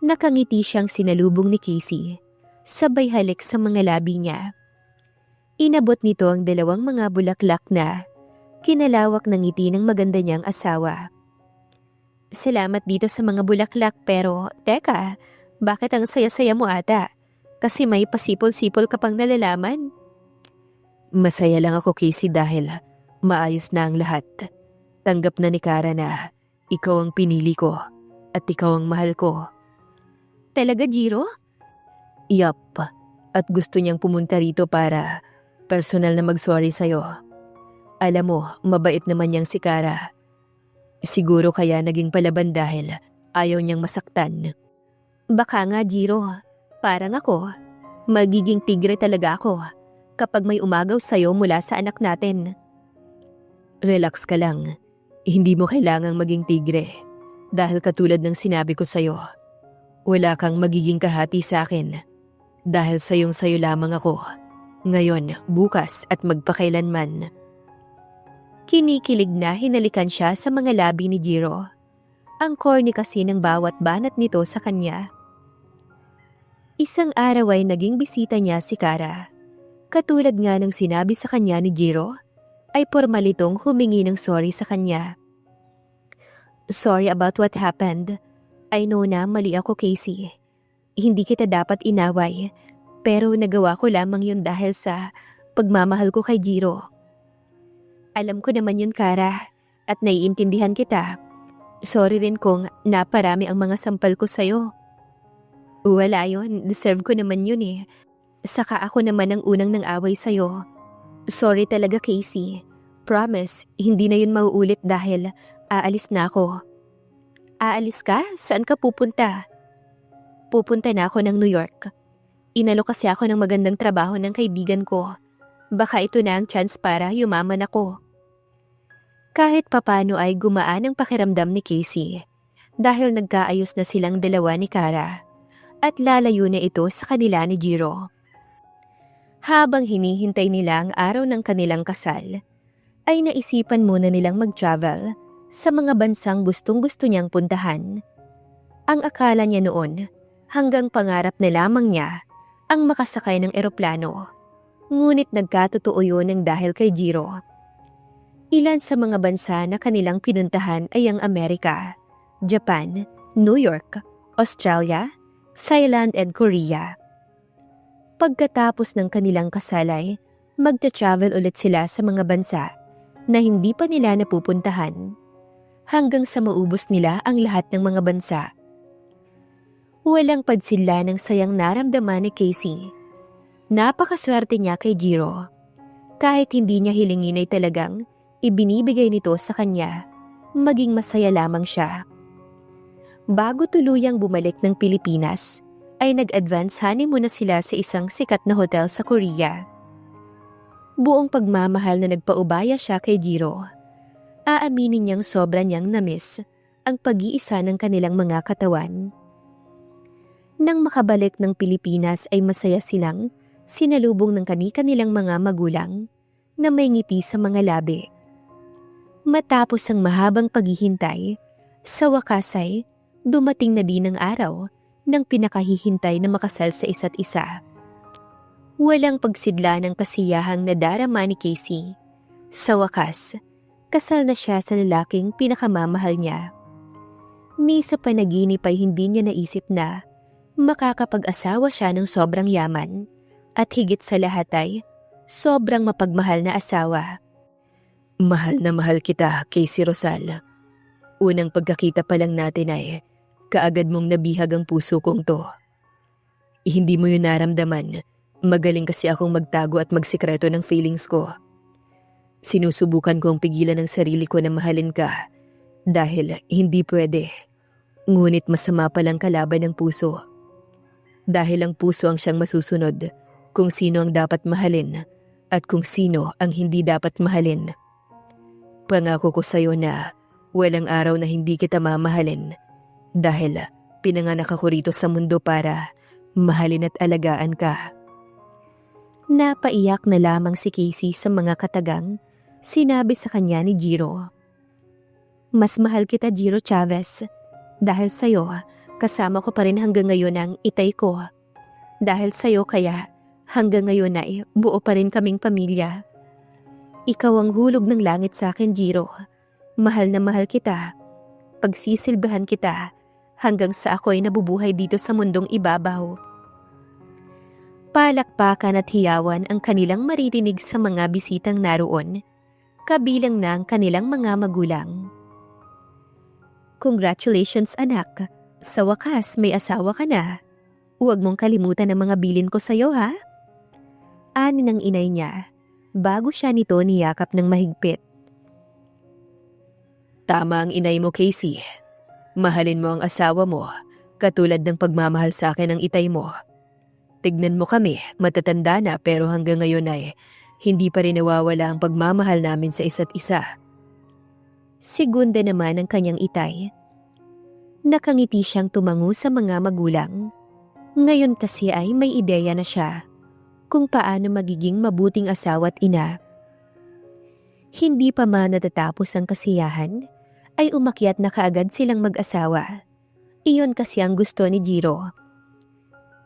Nakangiti siyang sinalubong ni Casey, sabay halik sa mga labi niya. Inabot nito ang 2 mga bulaklak na kinalawak ng ngiti ng maganda niyang asawa. Salamat dito sa mga bulaklak, pero teka, bakit ang saya-saya mo ata? Kasi may pasipol-sipol ka pang nalalaman? Masaya lang ako, Casey, dahil maayos na ang lahat. Tanggap na ni Kara na ikaw ang pinili ko at ikaw ang mahal ko. Talaga, Jiro? Yup, at gusto niyang pumunta rito para personal na mag-sorry sa'yo. Alam mo, mabait naman niyang si Kara. Siguro kaya naging palaban dahil ayaw niyang masaktan. Baka nga, Jiro. Parang ako. Magiging tigre talaga ako kapag may umagaw sa'yo mula sa anak natin. Relax ka lang. Hindi mo kailangang maging tigre. Dahil katulad ng sinabi ko sa'yo, wala kang magiging kahati sa akin. Dahil sayo lamang ako. Ngayon, bukas at magpakailanman. Kinikilig na hinalikan siya sa mga labi ni Jiro. Ang corny kasi ng bawat banat nito sa kanya. Isang araw ay naging bisita niya si Kara. Katulad nga ng sinabi sa kanya ni Jiro, ay formal itong humingi ng sorry sa kanya. Sorry about what happened. I know na mali ako, Casey. Hindi kita dapat inaway, pero nagawa ko lamang yun dahil sa pagmamahal ko kay Jiro. Alam ko naman yun, Kara, at naiintindihan kita. Sorry rin kung naparami ang mga sampal ko sa'yo. Wala yun, deserve ko naman yun eh. Saka ako naman ang unang nang away sa'yo. Sorry talaga, Casey. Promise, hindi na yun mauulit dahil aalis na ako. Aalis ka? Saan ka pupunta? Pupunta na ako ng New York. Inalo kasi ako ng magandang trabaho ng kaibigan ko. Baka ito na ang chance para yumaman ako. Kahit papano ay gumaan ang pakiramdam ni Casey dahil nagkaayos na silang dalawa ni Kara at lalayo na ito sa kanila ni Jiro. Habang hinihintay nila ang araw ng kanilang kasal, ay naisipan muna nilang mag-travel sa mga bansang gustong-gusto niyang puntahan. Ang akala niya noon, hanggang pangarap na lamang niya ang makasakay ng eroplano. Ngunit nagkatotoo yun ng dahil kay Jiro. Ilan sa mga bansa na kanilang pinuntahan ay ang Amerika, Japan, New York, Australia, Thailand at Korea. Pagkatapos ng kanilang kasalay, magta-travel ulit sila sa mga bansa na hindi pa nila napupuntahan, hanggang sa maubos nila ang lahat ng mga bansa. Walang padsidla ng sayang naramdaman ni Casey. Napakaswerte niya kay Jiro. Kahit hindi niya hilingin ay talagang ibinibigay nito sa kanya, maging masaya lamang siya. Bago tuluyang bumalik ng Pilipinas, ay nag-advance honeymoon na sila sa isang sikat na hotel sa Korea. Buong pagmamahal na nagpaubaya siya kay Jiro. Aaminin niyang sobra niyang namiss ang pag-iisa ng kanilang mga katawan. Nang makabalik ng Pilipinas ay masaya silang sinalubong ng kani-kanilang mga magulang na may ngiti sa mga labi. Matapos ang mahabang paghihintay, sa wakas ay dumating na din ang araw ng pinakahihintay na makasal sa isa't isa. Walang pagsidla ng kasiyahang nadarama ni Casey. Sa wakas, kasal na siya sa lalaking pinakamamahal niya. Ni sa panaginip ay hindi niya naisip na makakapag-asawa siya ng sobrang yaman at higit sa lahat ay sobrang mapagmahal na asawa. Mahal na mahal kita, Casey Rosal. Unang pagkakita pa lang natin ay kaagad mong nabihag ang puso kong to. Hindi mo yun naramdaman. Magaling kasi akong magtago at magsikreto ng feelings ko. Sinusubukan kong pigilan ang sarili ko na mahalin ka dahil hindi pwede. Ngunit masama palang kalaban ng puso. Dahil ang puso ang siyang masusunod kung sino ang dapat mahalin at kung sino ang hindi dapat mahalin. Pangako ko sa'yo na walang araw na hindi kita mamahalin dahil pinanganak ako rito sa mundo para mahalin at alagaan ka. Napaiyak na lamang si Casey sa mga katagang sinabi sa kanya ni Jiro. Mas mahal kita, Jiro Chavez. Dahil sa'yo, kasama ko pa rin hanggang ngayon ang itay ko. Dahil sa'yo kaya hanggang ngayon ay buo pa rin kaming pamilya. Ikaw ang hulog ng langit sa akin, Jiro. Mahal na mahal kita. Pagsisilbahan kita hanggang sa ako'y nabubuhay dito sa mundong ibabaw. Palakpakan at hiyawan ang kanilang maririnig sa mga bisitang naroon, kabilang na ang kanilang mga magulang. Congratulations anak, sa wakas may asawa ka na. Huwag mong kalimutan ang mga bilin ko sa'yo ha? Ani ng inay niya, bago siya nito niyakap ng mahigpit. Tama ang inay mo, Casey. Mahalin mo ang asawa mo, katulad ng pagmamahal sa akin ng itay mo. Tignan mo kami, matatanda na pero hanggang ngayon ay hindi pa rin nawawala ang pagmamahal namin sa isa't isa. Segunda naman ang kanyang itay. Nakangiti siyang tumango sa mga magulang. Ngayon kasi ay may ideya na siya kung paano magiging mabuting asawa at ina. Hindi pa man natatapos ang kasiyahan, ay umakyat na kaagad silang mag-asawa. Iyon kasi ang gusto ni Jiro.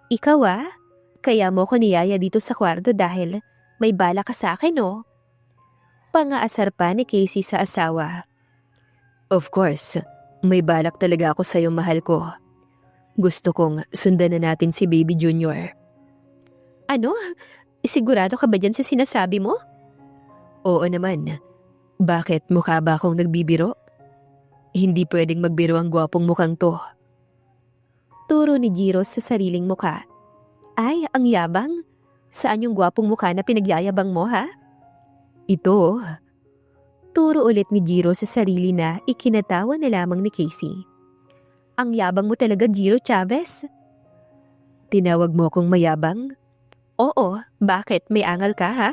Ikaw kaya mo ko niyaya dito sa kwarto dahil may bala ka sa akin, no? Pangaasar pa ni Casey sa asawa. Of course, may balak talaga ako sa'yo, mahal ko. Gusto kong sundan na natin si Baby Junior. Ano? Sigurado ka ba dyan sa sinasabi mo? Oo naman. Bakit, mukha ba akong nagbibiro? Hindi pwedeng magbiro ang gwapong mukhang to. Turo ni Jiro sa sariling mukha. Ay, ang yabang. Saan yung gwapong mukha na pinagyayabang mo, ha? Ito. Turo ulit ni Jiro sa sarili na ikinatawa na lamang ni Casey. Ang yabang mo talaga, Jiro Chavez. Tinawag mo akong mayabang? Oo, bakit? May angal ka, ha?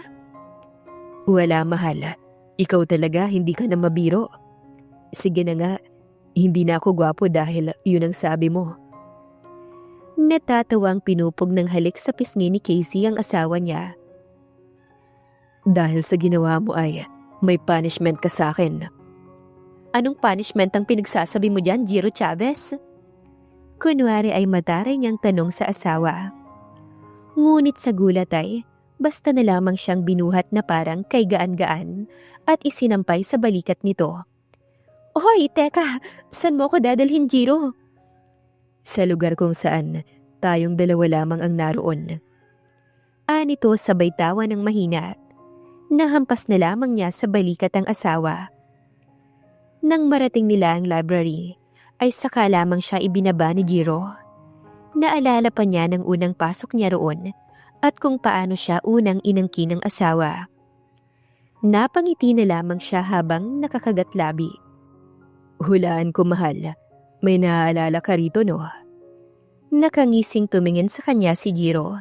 Wala, mahal. Ikaw talaga, hindi ka na mabiro. Sige na nga, hindi na ako gwapo dahil yun ang sabi mo. Natatawang pinupog ng halik sa pisngi ni Casey ang asawa niya. Dahil sa ginawa mo ay may punishment ka sa akin. Anong punishment ang pinagsasabi mo dyan, Jiro Chavez? Kunwari ay mataray niyang tanong sa asawa. Ngunit sa gulat ay basta na lamang siyang binuhat na parang kay gaan-gaan at isinampay sa balikat nito. Hoy, teka, saan mo ko dadalhin, Jiro? Sa lugar kung saan tayong dalawa lamang ang naroon. Anito sabay tawa ng mahina. Nahampas na lamang niya sa balikat ang asawa. Nang marating nila ang library, ay saka lamang siya ibinaba ni Jiro. Naalala pa niya ng unang pasok niya roon at kung paano siya unang inangkin ng asawa. Napangiti na lamang siya habang nakakagat labi. Hulaan ko, mahal. May naaalala ka rito, no? Nakangising tumingin sa kanya si Jiro.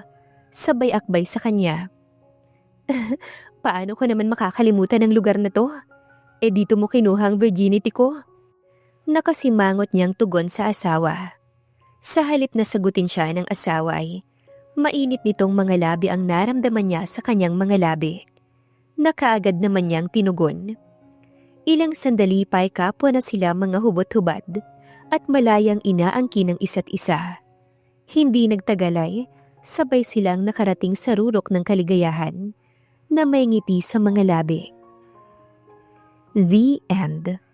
Sabay akbay sa kanya. Paano ko naman makakalimutan ang lugar na to? Dito mo kinuha ang virginity ko? Nakasimangot niyang tugon sa asawa. Sa halip na sagutin siya ng asawa ay mainit nitong mga labi ang naramdaman niya sa kanyang mga labi. Nakaagad naman niyang tinugon. Ilang sandali pa ay kapwa na sila mga hubot-hubad at malayang inaangkin ng isa't isa. Hindi nagtagalay, sabay silang nakarating sa rurok ng kaligayahan na may ngiti sa mga labi. The End.